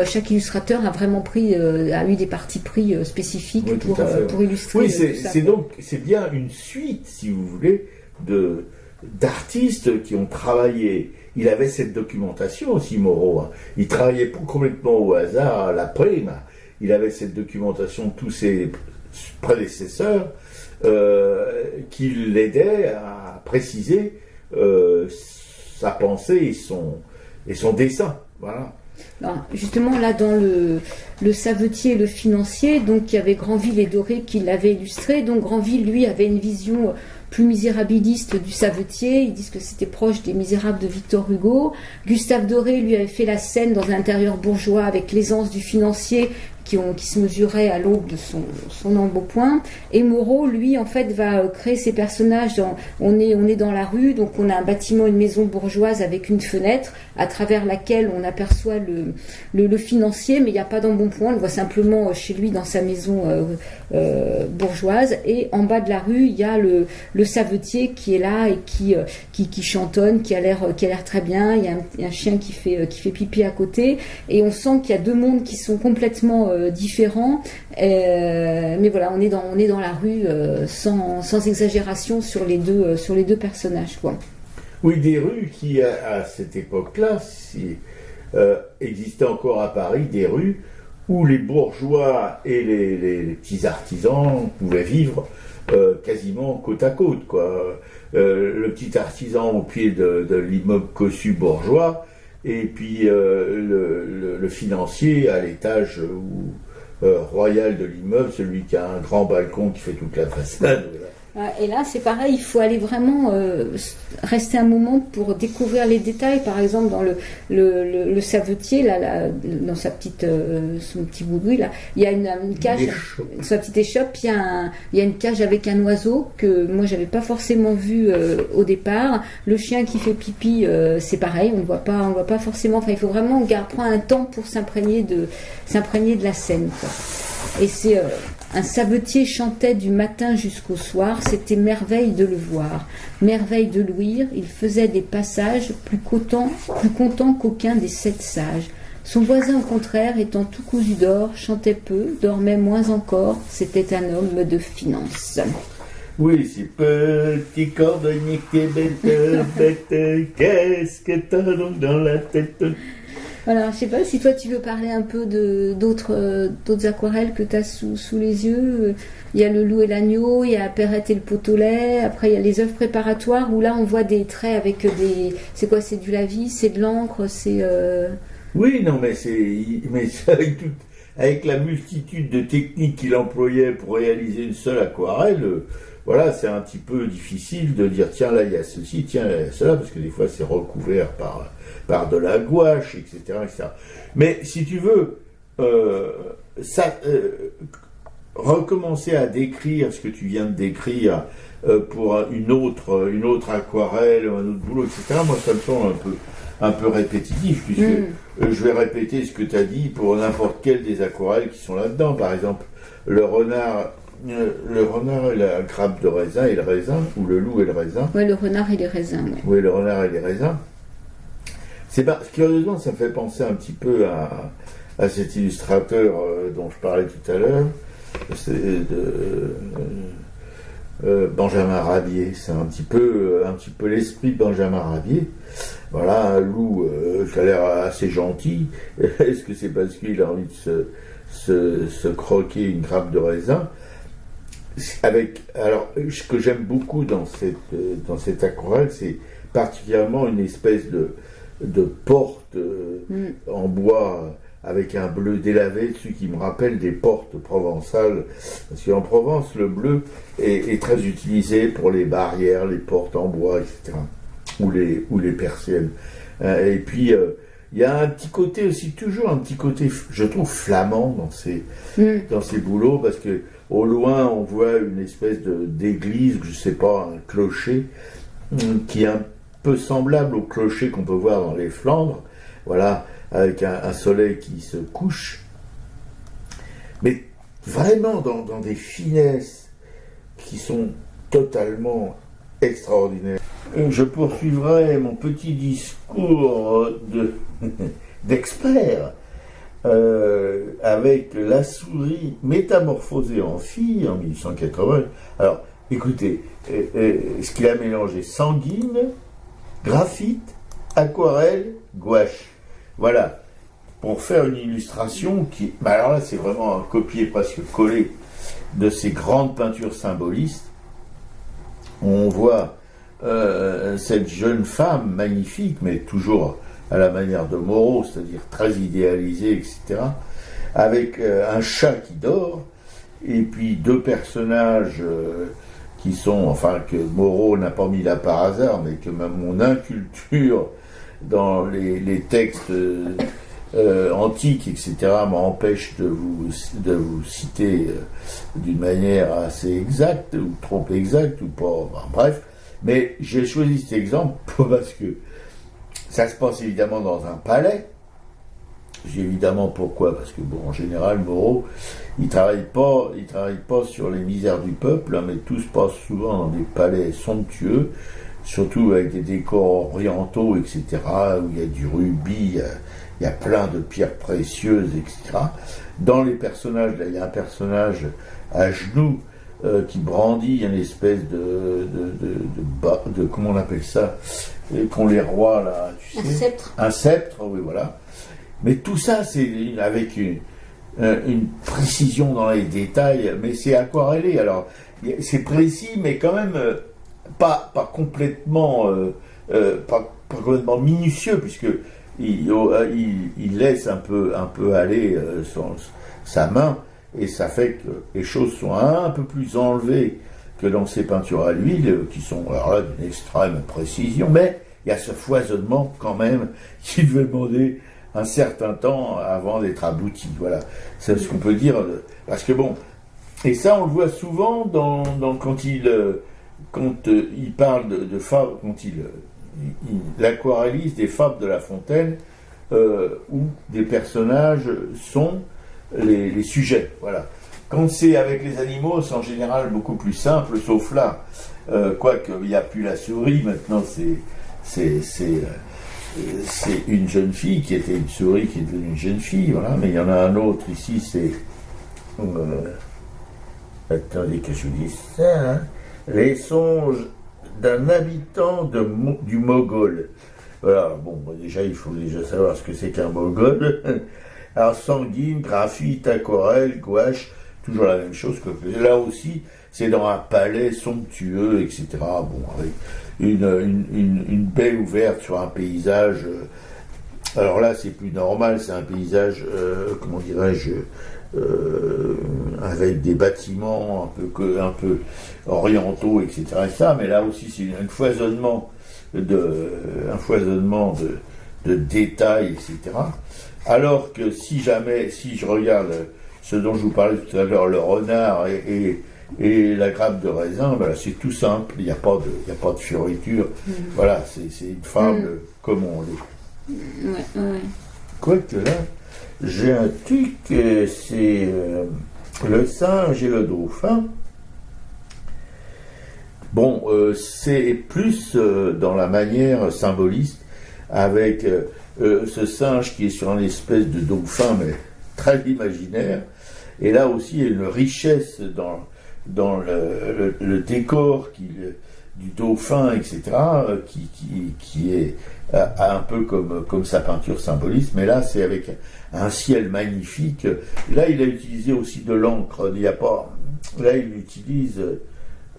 chaque illustrateur a vraiment a eu des partis pris spécifiques pour illustrer. Oui, c'est bien une suite, si vous voulez, d'artistes qui ont travaillé. Il avait cette documentation aussi, Moreau. Hein. Il travaillait pas complètement au hasard à la prime. Il avait cette documentation de tous ses prédécesseurs qui l'aidaient à préciser sa pensée et son dessin. Voilà. Alors, justement, là, dans le Savetier et le Financier, donc il y avait Granville et Doré qui l'avaient illustré. Donc Granville, lui, avait une vision plus misérabiliste du Savetier. Ils disent que c'était proche des Misérables de Victor Hugo. Gustave Doré, lui, avait fait la scène dans un intérieur bourgeois avec l'aisance du Financier qui se mesurait à l'aube de son embonpoint. Et Moreau, lui, en fait, va créer ses personnages. On est dans la rue, donc on a un bâtiment, une maison bourgeoise avec une fenêtre à travers laquelle on aperçoit le Financier, mais il n'y a pas d'embonpoint. On le voit simplement chez lui dans sa maison bourgeoise. Et en bas de la rue, il y a le Savetier qui est là et qui chantonne, qui a l'air très bien. Il y a un chien qui fait pipi à côté. Et on sent qu'il y a 2 mondes qui sont complètement différents, mais voilà, on est dans la rue sans exagération sur les deux personnages, quoi. Oui, des rues qui à cette époque-là existaient encore à Paris, des rues où les bourgeois et les petits artisans pouvaient vivre quasiment côte à côte, quoi. Le petit artisan au pied de l'immeuble cossu bourgeois, et puis le financier à l'étage royal de l'immeuble, celui qui a un grand balcon qui fait toute la façade. Et là, c'est pareil, il faut aller vraiment rester un moment pour découvrir les détails. Par exemple, dans le Savetier, là, dans son petit boubou, là, il y a une cage, sa petite échoppe, il y a une cage avec un oiseau que moi, j'avais pas forcément vu au départ. Le chien qui fait pipi, c'est pareil, on ne voit pas forcément. Enfin, il faut vraiment prendre un temps pour s'imprégner de la scène, quoi. Et c'est un savetier chantait du matin jusqu'au soir, c'était merveille de le voir, merveille de l'ouïr, il faisait des passages plus content qu'aucun des 7 sages. Son voisin au contraire, étant tout cousu d'or, chantait peu, dormait moins encore, c'était un homme de finance. Oui, c'est petit cordonnier qui est bête, qu'est-ce que t'as donc dans la tête? Voilà, je sais pas si toi tu veux parler un peu d'autres aquarelles que tu as sous les yeux. Il y a le loup et l'agneau, il y a Perrette et le pot au lait, après il y a les œuvres préparatoires où là on voit des traits avec des... C'est quoi, c'est du lavis, c'est de l'encre, c'est... Oui, non, mais avec la multitude de techniques qu'il employait pour réaliser une seule aquarelle, voilà, c'est un petit peu difficile de dire tiens là il y a ceci, tiens là il y a cela, parce que des fois c'est recouvert par de la gouache, etc. Mais si tu veux, recommencer à décrire ce que tu viens de décrire pour une autre aquarelle, un autre boulot, etc., moi ça me semble un peu répétitif, puisque je vais répéter ce que tu as dit pour n'importe quelle des aquarelles qui sont là-dedans. Par exemple, le renard et la grappe de raisin et le raisin, ou le loup et le raisin. Oui, le renard et les raisins. Ouais. Oui, le renard et les raisins. Curieusement, ça me fait penser un petit peu à cet illustrateur dont je parlais tout à l'heure. Benjamin Rabier. C'est un petit peu l'esprit de Benjamin Rabier. Voilà, un loup qui a l'air assez gentil. Est-ce que c'est parce qu'il a envie de se croquer une grappe de raisin? Alors, ce que j'aime beaucoup dans cette aquarelle, c'est particulièrement une espèce de porte en bois avec un bleu délavé, celui qui me rappelle des portes provençales, parce qu'en Provence, le bleu est très utilisé pour les barrières, les portes en bois, etc., ou les persiennes. Et puis, il y a un petit côté aussi, toujours un petit côté, je trouve, flamand dans ces boulots, parce que au loin, on voit une espèce d'église, je sais pas, un clocher, qui est un peu semblable au clocher qu'on peut voir dans les Flandres, voilà, avec un soleil qui se couche, mais vraiment dans des finesses qui sont totalement extraordinaires. Je poursuivrai mon petit discours d'expert avec La souris métamorphosée en fille en 1880. Alors, écoutez, ce qu'il a mélangé: sanguine, graphite, aquarelle, gouache. Voilà, pour faire une illustration qui... alors là, c'est vraiment un copier presque collé de ces grandes peintures symbolistes. On voit cette jeune femme magnifique, mais toujours à la manière de Moreau, c'est-à-dire très idéalisée, etc., avec un chat qui dort, et puis deux personnages qui sont, enfin, que Moreau n'a pas mis là par hasard, mais que même mon inculture dans les textes antiques, etc., m'empêche de vous citer d'une manière assez exacte, ou trop exacte, ou pas, enfin, bref. Mais j'ai choisi cet exemple parce que ça se passe évidemment dans un palais. J'ai évidemment pourquoi, parce que bon, en général, Moreau, il travaille pas sur les misères du peuple, hein, mais tout se passe souvent dans des palais somptueux, surtout avec des décors orientaux, etc., où il y a du rubis, il y a plein de pierres précieuses, etc. Dans les personnages, là, il y a un personnage à genoux qui brandit une espèce de comment on appelle ça, qu'ont les rois, là, tu sais. Un sceptre. Un sceptre, oui, voilà. Mais tout ça, c'est avec une précision dans les détails, mais c'est aquarellé. Alors, c'est précis, mais quand même pas complètement minutieux, puisque il laisse un peu aller sa main, et ça fait que les choses sont un peu plus enlevées que dans ses peintures à l'huile, qui sont alors là d'une extrême précision, mais il y a ce foisonnement quand même qui devait demander un certain temps avant d'être abouti. Voilà, c'est ce qu'on peut dire, parce que bon, et ça on le voit souvent quand il parle de fables, quand il aquarellise des fables de La Fontaine, où des personnages sont les sujets. Voilà. Quand c'est avec les animaux, c'est en général beaucoup plus simple, sauf là. Quoique il n'y a plus la souris, maintenant c'est une jeune fille qui était une souris qui est devenue une jeune fille, voilà. Mais il y en a un autre ici, c'est attendez que je vous dise ça, hein. Les songes d'un habitant du Mogol. Voilà, bon, déjà il faut déjà savoir ce que c'est qu'un Mogol. Alors sanguine, graphite, aquarelle, gouache, toujours la même chose que là aussi, c'est dans un palais somptueux, etc. Bon, avec une baie ouverte sur un paysage. Alors là, c'est plus normal, c'est un paysage, comment dirais-je, avec des bâtiments un peu orientaux, etc. Et ça, mais là aussi, c'est un foisonnement de détails, etc. Alors que si je regarde ce dont je vous parlais tout à l'heure, le renard et la grappe de raisin, ben là, c'est tout simple, il n'y a pas de fioriture. Voilà, c'est une fable comme on l'est. Ouais. Quoique là, j'ai un truc, c'est le singe et le dauphin. Bon, c'est plus dans la manière symboliste, avec ce singe qui est sur une espèce de dauphin, mais très imaginaire. Et là aussi, il y a une richesse dans le décor du dauphin, etc., qui est un peu comme sa peinture symboliste, mais là c'est avec un ciel magnifique. Là il a utilisé aussi de l'encre, là il utilise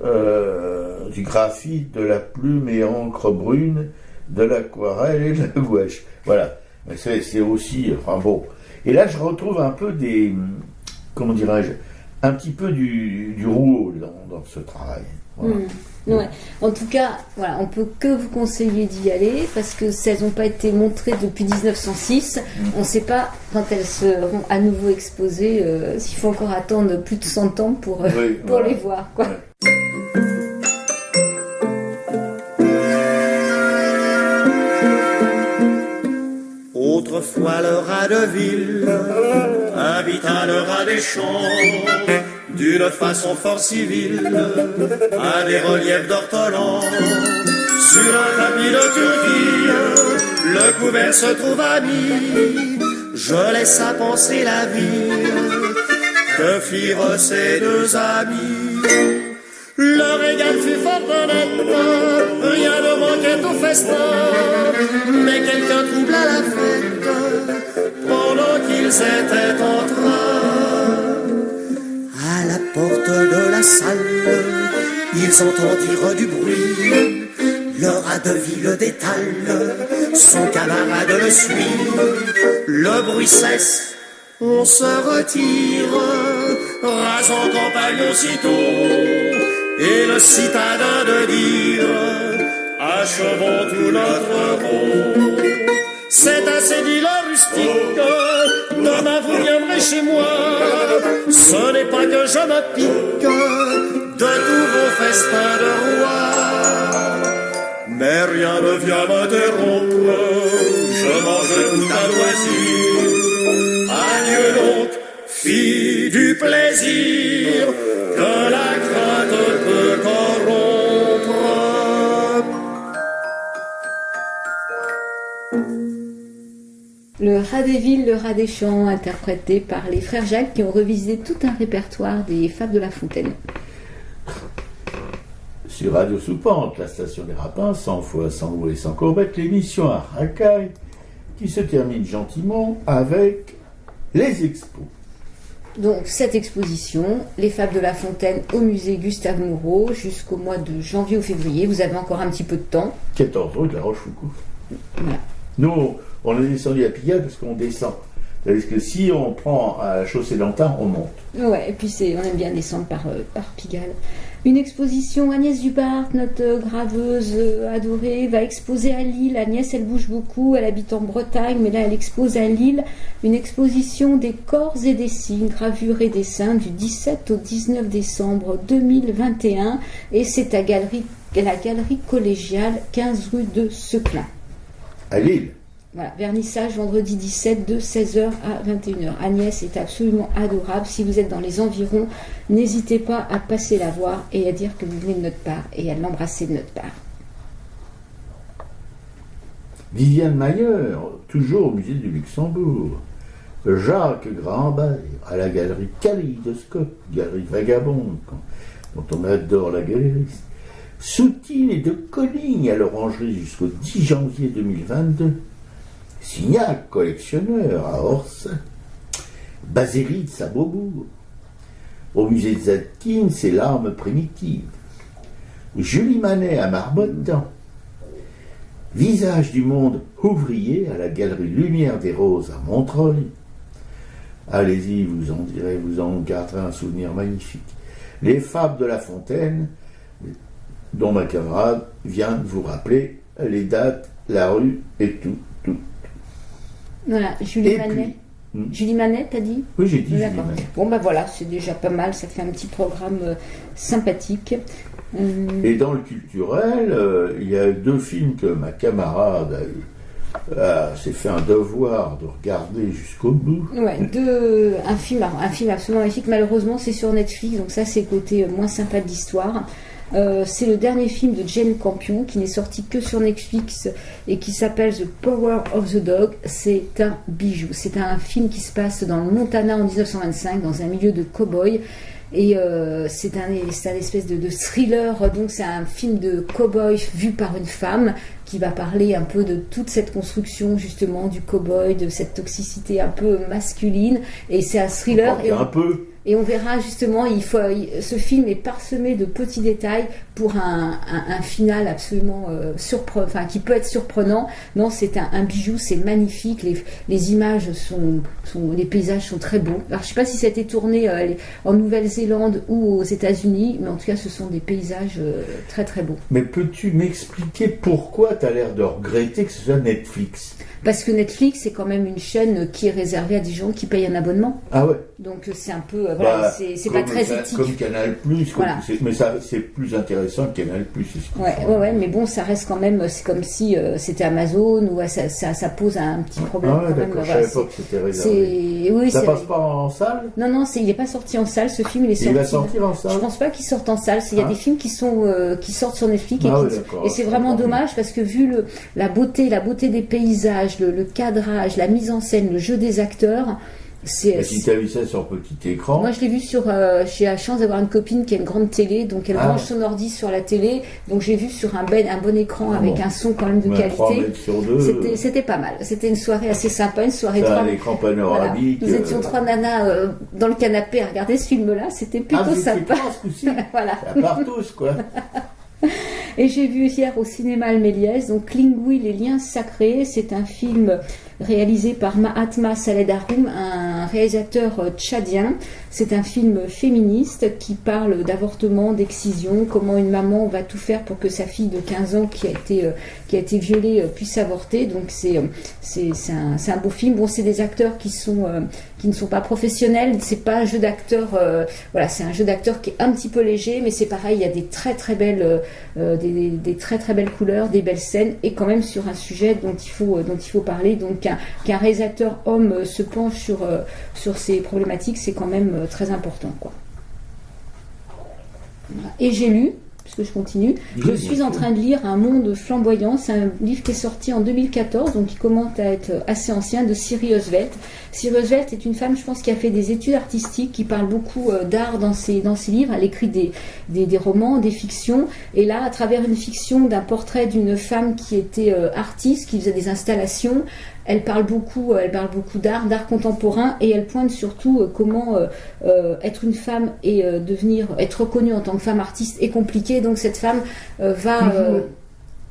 du graphite, de la plume et encre brune, de l'aquarelle et de la gouache. Voilà, mais c'est aussi, enfin bon. Et là je retrouve un peu comment dirais-je, un petit peu du Rouault dans ce travail. Voilà. Ouais. En tout cas, voilà, on peut que vous conseiller d'y aller parce que si elles n'ont pas été montrées depuis 1906, on ne sait pas quand elles seront à nouveau exposées, s'il faut encore attendre plus de 100 ans pour les voir, quoi. Ouais. Autrefois le rat de ville invita le rat des champs d'une façon fort civile à des reliefs d'ortolan. Sur un tapis de Turquie, le couvert se trouve ami. Je laisse à penser la vie que firent ces deux amis. Le régal fut fort honnête, rien ne manquait au festin, mais quelqu'un troubla la fête pendant qu'ils étaient en train. À la porte de la salle, ils entendirent du bruit. Le rat de ville détale, son camarade le suit. Le bruit cesse, on se retire, rasant campagne aussitôt. Et le citadin de dire, achevons tout notre rôle. C'est assez dit le rustique, demain vous viendrez chez moi. Ce n'est pas que je me pique de tous vos festins de roi. Mais rien ne vient m'interrompre, je mange tout à loisir. Adieu donc, fille du plaisir, que la crainte peut corrompre. Le rat des villes, le rat des champs, interprété par les frères Jacques qui ont revisité tout un répertoire des fables de La Fontaine. Sur Radio Soupente, la station des Rapins, 100 fois sans loup et sans courbette, l'émission à racaille qui se termine gentiment avec les expos. Donc cette exposition, les fables de La Fontaine au musée Gustave Moreau jusqu'au mois de janvier ou février. Vous avez encore un petit peu de temps. 14 rue de la Rochefoucauld. Voilà. Nous, on est descendu à Pigalle parce qu'on descend. C'est-à-dire que si on prend à la chaussée d'Antin, on monte. Ouais, et puis on aime bien descendre par Pigalle. Une exposition, Agnès Dubart, notre graveuse adorée, va exposer à Lille. Agnès, elle bouge beaucoup, elle habite en Bretagne, mais là, elle expose à Lille une exposition des corps et des signes, gravures et dessins du 17 au 19 décembre 2021. Et c'est à la galerie collégiale, 15 rue de Seclin. À Lille. Voilà, vernissage vendredi 17 de 16h à 21h. Agnès est absolument adorable. Si vous êtes dans les environs, n'hésitez pas à passer la voir et à dire que vous venez de notre part et à l'embrasser de notre part. Viviane Mayer, toujours au musée du Luxembourg. Jacques Grandbert, à la galerie Kaléidoscope, galerie vagabonde, dont on adore la galeriste. Soutine et de Colligne à l'Orangerie jusqu'au 10 janvier 2022. Signac, collectionneur à Orsay. Baséritz à Beaubourg. Au musée de Zadkine, c'est l'arme primitive. Julie Manet à Marmottan. Visage du monde ouvrier à la galerie Lumière des Roses à Montreuil. Allez-y, vous en garderez un souvenir magnifique. Les fables de La Fontaine, dont ma camarade vient de vous rappeler les dates, la rue et tout. Voilà, Julie Manet. Julie Manet, t'as dit ? Oui, j'ai dit D'accord. Julie Manet. Bon, ben voilà, c'est déjà pas mal, ça fait un petit programme sympathique. Et dans le culturel, il y a 2 films que ma camarade s'est fait un devoir de regarder jusqu'au bout. Ouais, un film absolument magnifique. Malheureusement, c'est sur Netflix, donc ça, c'est le côté moins sympa de l'histoire. C'est le dernier film de Jane Campion qui n'est sorti que sur Netflix et qui s'appelle The Power of the Dog. C'est un bijou. C'est un film qui se passe dans le Montana en 1925 dans un milieu de cow-boys Et c'est un espèce de thriller, donc c'est un film de cow-boy vu par une femme qui va parler un peu de toute cette construction justement du cow-boy, de cette toxicité un peu masculine. Et c'est un thriller. Et on verra justement, ce film est parsemé de petits détails pour un final absolument qui peut être surprenant. Non, c'est un bijou, c'est magnifique. Les images les paysages sont très beaux. Alors je sais pas si ça a été tourné en Nouvelle-Zélande ou aux États-Unis, mais en tout cas ce sont des paysages très très beaux. Mais peux-tu m'expliquer pourquoi tu as l'air de regretter que ce soit Netflix ? Parce que Netflix, c'est quand même une chaîne qui est réservée à des gens qui payent un abonnement. Ah ouais. Donc c'est un peu, c'est pas très éthique. Comme Canal+, voilà. Mais ça, c'est plus intéressant que Canal+. Ouais, mais bon, ça reste quand même, c'est comme si c'était Amazon, ou ça pose un petit problème. Ah ouais, d'accord, je savais pas que c'était réservé. Oui, ça passe pas en salle ? Non, il n'est pas sorti en salle, ce film, il va sortir en salle ? Je pense pas qu'il sorte en salle, il y a des films qui sortent sur Netflix, et c'est vraiment dommage, parce que vu la beauté des paysages, le cadrage, la mise en scène, le jeu des acteurs. Si tu as vu ça sur petit écran. Moi, je l'ai vu j'ai la chance d'avoir une copine qui a une grande télé, donc elle branche son ordi sur la télé, donc j'ai vu sur un bon écran avec un son quand même de qualité. 3 mètres sur 2. C'était pas mal. C'était une soirée assez sympa, une soirée un écran panoramique. Voilà. Nous étions 3 nanas dans le canapé à regarder ce film-là. C'était plutôt sympa. Voilà. À part tous, quoi. Et j'ai vu hier au cinéma le Méliès, donc Lingui, les liens sacrés. C'est un film réalisé par Mahatma Saledarum, un réalisateur tchadien. C'est un film féministe qui parle d'avortement, d'excision, comment une maman va tout faire pour que sa fille de 15 ans qui a été violée puisse avorter. Donc c'est un beau film. Bon, c'est des acteurs qui ne sont pas professionnels, c'est pas un jeu d'acteur, c'est un jeu d'acteur qui est un petit peu léger, mais c'est pareil, il y a des très très belles des très très belles couleurs, des belles scènes, et quand même sur un sujet dont il faut parler. Donc qu'un réalisateur homme se penche sur ces problématiques, c'est quand même très important, quoi. Et j'ai lu, puisque je continue, je suis en train de lire Un monde flamboyant. C'est un livre qui est sorti en 2014, donc qui commence à être assez ancien, de Siri Oswelt. Siri Oswelt est une femme, je pense, qui a fait des études artistiques, qui parle beaucoup d'art dans ses livres. Elle écrit des romans, des fictions, et là, à travers une fiction d'un portrait d'une femme qui était artiste, qui faisait des installations, elle parle beaucoup d'art contemporain, et elle pointe surtout comment être une femme et être reconnue en tant que femme artiste est compliqué. Donc cette femme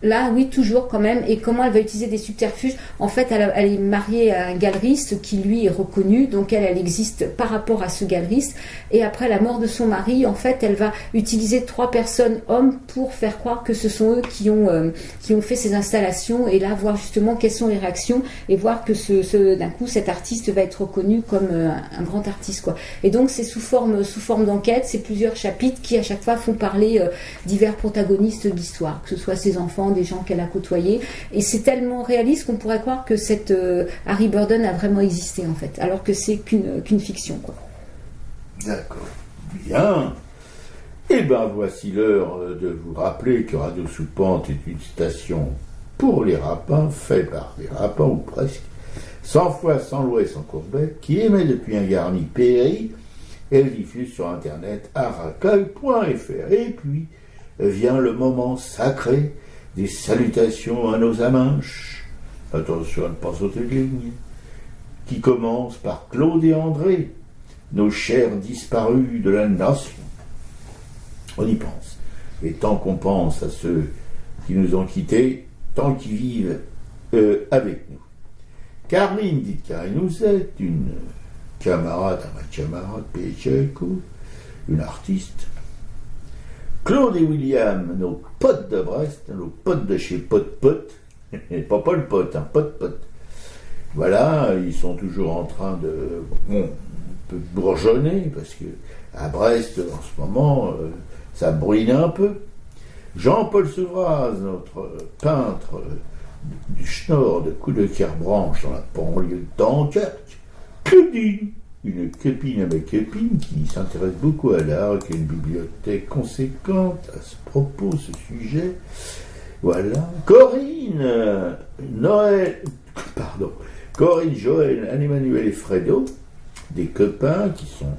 là, oui, toujours quand même. Et comment elle va utiliser des subterfuges. En fait, elle est mariée à un galeriste qui, lui, est reconnu. Donc, elle existe par rapport à ce galeriste. Et après la mort de son mari, en fait, elle va utiliser 3 personnes, hommes, pour faire croire que ce sont eux qui ont fait ces installations. Et là, voir justement quelles sont les réactions. Et voir que d'un coup, cet artiste va être reconnu comme un grand artiste, quoi. Et donc, c'est sous forme d'enquête. C'est plusieurs chapitres qui, à chaque fois, font parler divers protagonistes de l'histoire. Que ce soit ses enfants, des gens qu'elle a côtoyés, et c'est tellement réaliste qu'on pourrait croire que cette Harry Burden a vraiment existé, en fait, alors que c'est qu'une fiction, quoi. D'accord, bien. Et ben voici l'heure de vous rappeler que Radio Soupente est une station pour les rapins, fait par les rapins, ou presque, 100 fois sans loi et sans courbet, qui émet depuis un garni péri, et diffuse sur internet à racaille.fr. Et puis vient le moment sacré des salutations à nos aminches, attention à ne pas sauter de ligne, qui commence par Claude et André, nos chers disparus de la nation. On y pense. Et tant qu'on pense à ceux qui nous ont quittés, tant qu'ils vivent avec nous. Karine, dites Karine, vous êtes une camarade, une artiste. Claude et William, nos potes de Brest, nos potes de chez Pot, pas Paul Pot, Pot. Voilà, ils sont toujours en train de bourgeonner, parce que à Brest, en ce moment, ça brûle un peu. Jean-Paul Souvraz, notre peintre du Schnorr de Coup-de-Kerbranche dans la banlieue de Dunkerque. Claudine, une copine à ma copine qui s'intéresse beaucoup à l'art, qui a une bibliothèque conséquente à ce propos, ce sujet. Voilà. Corinne, Joël, Anne-Emmanuel et Fredo, des copains qui sont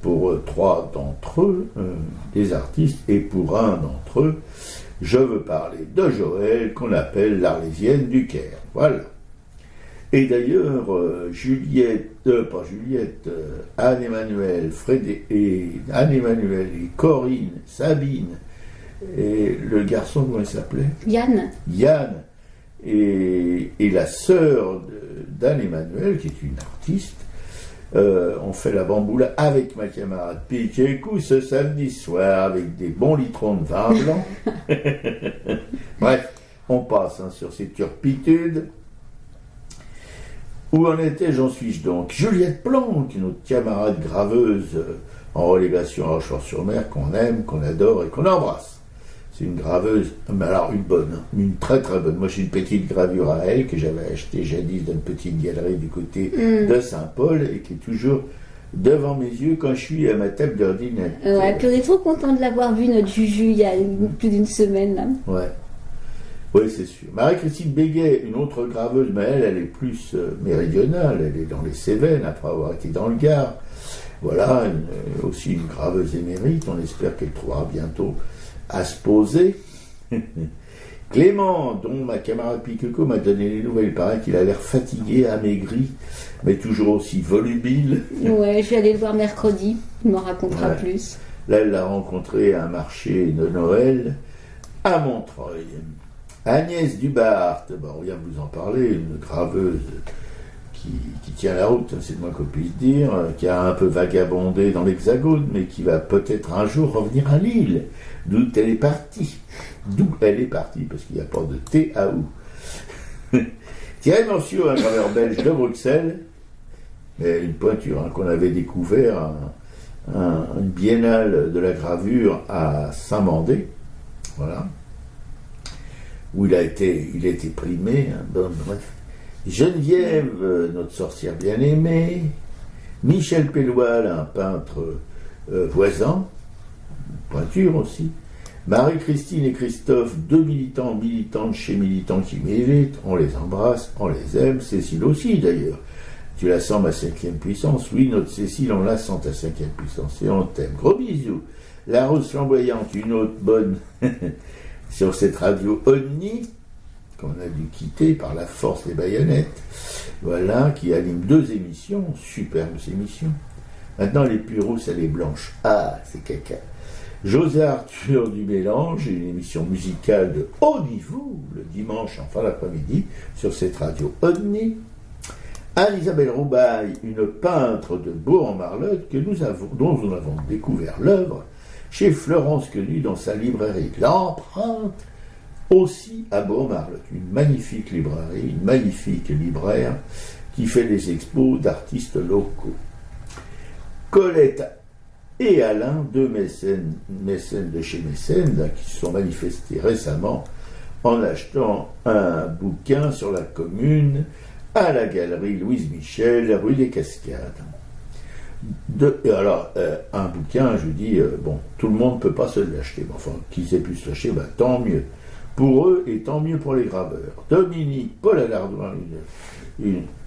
pour 3 d'entre eux, des artistes, et pour un d'entre eux, je veux parler de Joël, qu'on appelle l'Arlésienne du Caire. Voilà. Et d'ailleurs, Anne-Emmanuel, Anne-Emmanuel et Corinne, Sabine, et le garçon, comment il s'appelait ? Yann. Et la sœur d'Anne-Emmanuel, qui est une artiste, on fait la bamboula avec ma camarade Piquécou ce samedi soir avec des bons litrons de vin blanc. Bref, on passe sur ces turpitudes. Où en étais, j'en suis-je donc ? Juliette Planck, notre camarade graveuse en relégation à Rochefort-sur-Mer, qu'on aime, qu'on adore et qu'on embrasse. C'est une graveuse, mais alors une bonne, une très très bonne. Moi j'ai une petite gravure à elle que j'avais achetée jadis dans une petite galerie du côté de Saint-Paul et qui est toujours devant mes yeux quand je suis à ma table d'ordinateur. Ouais, puis on est trop content de l'avoir vu, notre Juju, il y a plus d'une semaine. Là. Ouais. Oui, c'est sûr. Marie-Christine Béguet, une autre graveuse, mais elle est plus méridionale, elle est dans les Cévennes, après avoir été dans le Gard. Voilà, aussi une graveuse émérite, on espère qu'elle trouvera bientôt à se poser. Clément, dont ma camarade Piqueco m'a donné les nouvelles, il paraît qu'il a l'air fatigué, amaigri, mais toujours aussi volubile. Ouais, je vais aller le voir mercredi, il m'en racontera plus. Là, elle l'a rencontré à un marché de Noël à Montreuil. Agnès Dubart, on vient de vous en parler, une graveuse qui tient la route, c'est le moins qu'on puisse dire, qui a un peu vagabondé dans l'Hexagone, mais qui va peut-être un jour revenir à Lille, d'où elle est partie. Parce qu'il n'y a pas de T à où. Thierry Manciot, un graveur belge de Bruxelles, mais une pointure qu'on avait découvert, une biennale de la gravure à Saint-Mandé, voilà, où il a été primé. Bref. Geneviève, notre sorcière bien-aimée, Michel Pelloual, un peintre voisin, pointure aussi, Marie-Christine et Christophe, deux militantes chez Militants qui militent, on les embrasse, on les aime, Cécile aussi d'ailleurs. Tu la sens ma 5e puissance, oui, notre Cécile, on la sent ta 5e puissance, et on t'aime. Gros bisous. La Rose Flamboyante, une autre bonne, sur cette radio Omni, qu'on a dû quitter par la force des baïonnettes, voilà, qui anime 2 émissions, superbes émissions. Maintenant, elle est plus rousse, elle est blanche. Ah, c'est caca. José Arthur du Mélange, une émission musicale de haut niveau, le dimanche en fin d'après-midi, sur cette radio Omni. Anne-Isabelle Roubaille, une peintre de Bourg-en-Marlotte, dont nous avons découvert l'œuvre chez Florence Quenu dans sa librairie L'Empreinte, aussi à Bourg-en-Marlotte. Une magnifique librairie, une magnifique libraire qui fait des expos d'artistes locaux. Colette et Alain, 2 mécènes de chez Mécènes, qui se sont manifestés récemment en achetant un bouquin sur la commune à la galerie Louise Michel, rue des Cascades. Un bouquin, je dis, tout le monde ne peut pas se l'acheter, mais enfin, qui sait plus se l'acheter, tant mieux pour eux et tant mieux pour les graveurs. Dominique Paul Alardouin,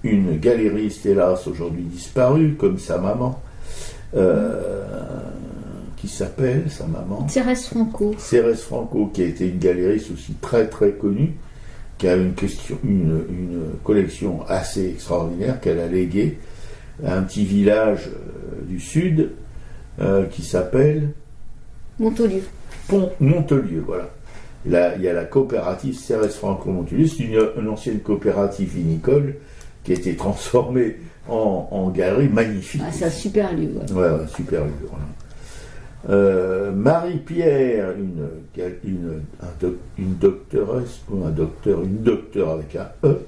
une galériste, hélas, aujourd'hui disparue, comme sa maman, qui s'appelle, sa maman Cérès Franco, qui a été une galériste aussi très très connue, qui a une collection assez extraordinaire qu'elle a léguée à un petit village du sud qui s'appelle Montolieu, voilà. Là, il y a la coopérative Cérès Franco Montolieu, c'est une ancienne coopérative vinicole qui a été transformée en galerie magnifique. Ah, c'est un super lieu. Ouais, super lieu. Voilà. Marie-Pierre, une doctoresse, ou une docteure avec un E,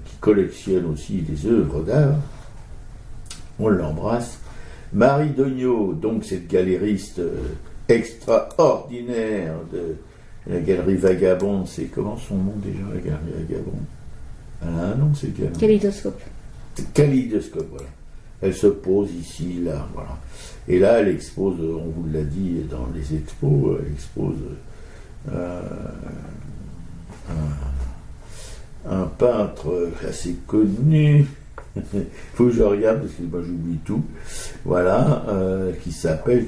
qui collectionne aussi des œuvres d'art. On l'embrasse. Marie Dognaud, donc cette galériste extraordinaire de la galerie Vagabonde, c'est comment son nom déjà, la galerie Vagabonde ? Elle a un nom, c'est quel ? Kaléidoscope, voilà. Elle se pose ici, là, voilà. Et là, elle expose, on vous l'a dit dans les expos, elle expose un peintre assez connu, Faut que je regarde parce que moi j'oublie tout. Voilà, qui s'appelle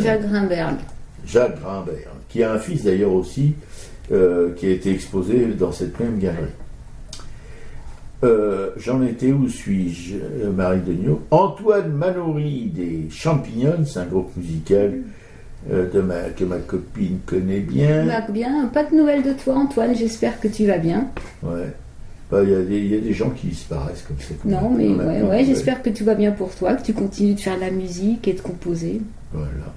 Jacques Grimberg. Jacques Grimberg, qui a un fils d'ailleurs aussi, qui a été exposé dans cette même galerie. J'en étais, où suis-je, Marie Degnaud? Antoine Manoury des Champignons, c'est un groupe musical que ma copine connaît bien. Bien, pas de nouvelles de toi, Antoine, j'espère que tu vas bien. Ouais. Il y a des gens qui disparaissent comme ça. Non, mais ouais, j'espère que tout va bien pour toi, que tu continues de faire de la musique et de composer. Voilà.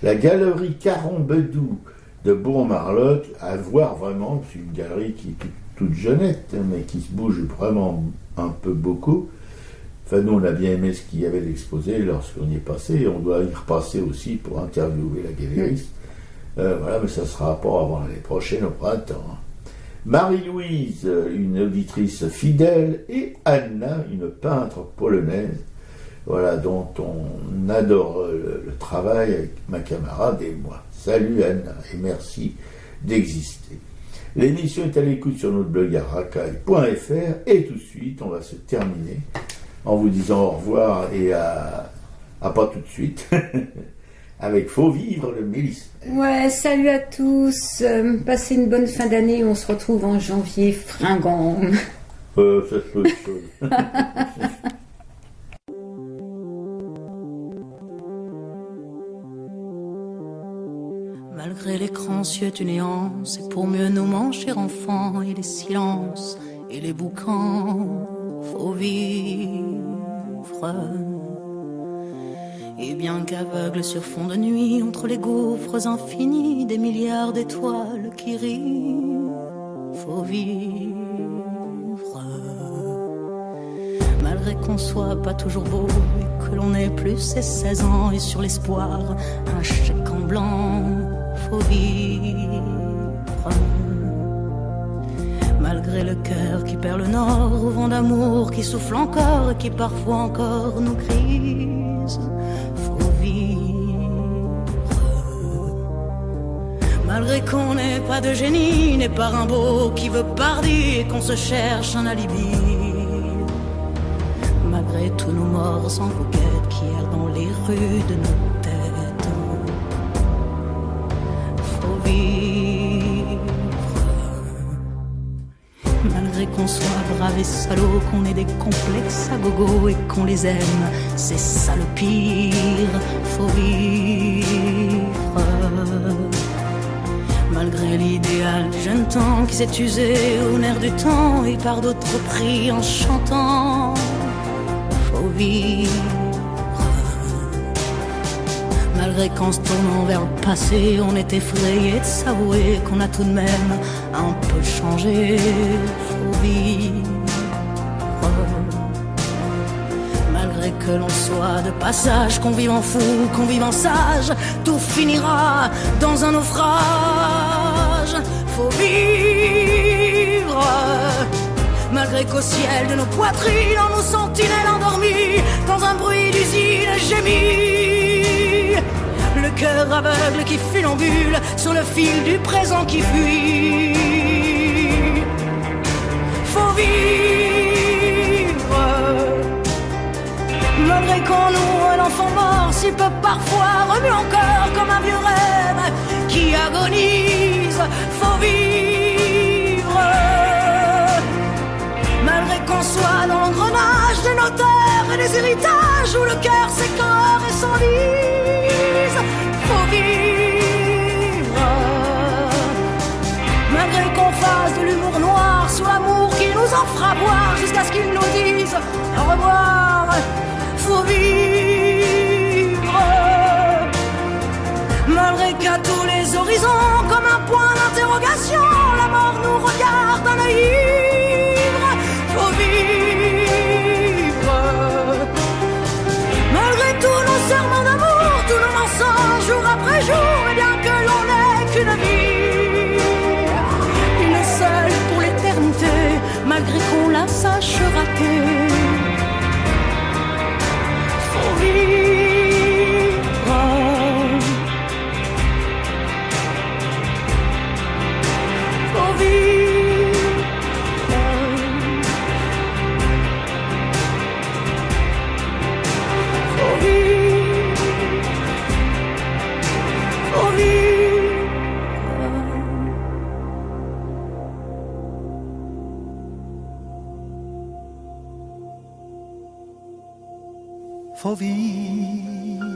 La galerie Caron-Bedou de Bourg-en-Marlotte, à voir vraiment, c'est une galerie qui est toute jeunette, mais qui se bouge vraiment un peu beaucoup. Enfin, nous, on a bien aimé ce qu'il y avait d'exposé lorsqu'on y est passé, et on doit y repasser aussi pour interviewer la galériste. Voilà, mais ça sera pas avant l'année prochaine, au printemps. Marie-Louise, une auditrice fidèle, et Anna, une peintre polonaise, voilà, dont on adore le travail avec ma camarade et moi. Salut Anna, et merci d'exister. L'émission est à l'écoute sur notre blog arracaille.fr, et tout de suite, on va se terminer en vous disant au revoir et à pas tout de suite, avec Faut vivre le Mélisse. Ouais, salut à tous, passez une bonne fin d'année, on se retrouve en janvier fringant. Ça c'est autre chose. Malgré l'écran cieux du néant, c'est pour mieux nous manger enfants, et les silences et les boucans, faut vivre. Et bien qu'aveugle sur fond de nuit, entre les gouffres infinis, des milliards d'étoiles qui rient, faut vivre. Malgré qu'on soit pas toujours beau, et que l'on ait plus ses 16 ans, et sur l'espoir, un chèque en blanc, faut vivre. Malgré le cœur qui perd le nord, au vent d'amour qui souffle encore, et qui parfois encore nous grise, faut vivre. Malgré qu'on n'ait pas de génie, n'est pas Rimbaud qui veut parler, et qu'on se cherche un alibi. Malgré tous nos morts sans coquette qui errent dans les rues de nos têtes, faut vivre. Malgré qu'on soit brave et salaud, qu'on ait des complexes à gogo et qu'on les aime, c'est ça le pire, faut vivre. Malgré l'idéal du jeune temps qui s'est usé au nerf du temps et par d'autres pris en chantant, faut vivre. Malgré qu'en se tournant vers le passé, on est effrayé de s'avouer qu'on a tout de même un peu changé, faut vivre. Malgré que l'on soit de passage, qu'on vive en fou, qu'on vive en sage, tout finira dans un naufrage, faut vivre. Malgré qu'au ciel de nos poitrines, en nos sentinelles endormies, dans un bruit d'usine gémit, le cœur aveugle qui funambule sur le fil du présent qui fuit, faut vivre. Malgré qu'en nous un enfant mort si peu parfois remue encore comme un vieux rêve qui agonise, faut vivre. Malgré qu'on soit dans l'engrenage des notaires et des héritages où le cœur s'écœure et s'enlise, faut vivre. Malgré qu'on fasse de l'humour noir sur l'amour qui nous en fera boire jusqu'à ce qu'ils nous disent au revoir, faut vivre. Malgré qu'à tous les horizons, comme un point d'interrogation, la mort nous regarde d'un œil ivre, faut vivre. Malgré tous nos serments d'amour, tous nos mensonges jour après jour, et bien que l'on n'ait qu'une vie, une seule pour l'éternité, malgré qu'on la sache rater, faut vivre. faut vivre.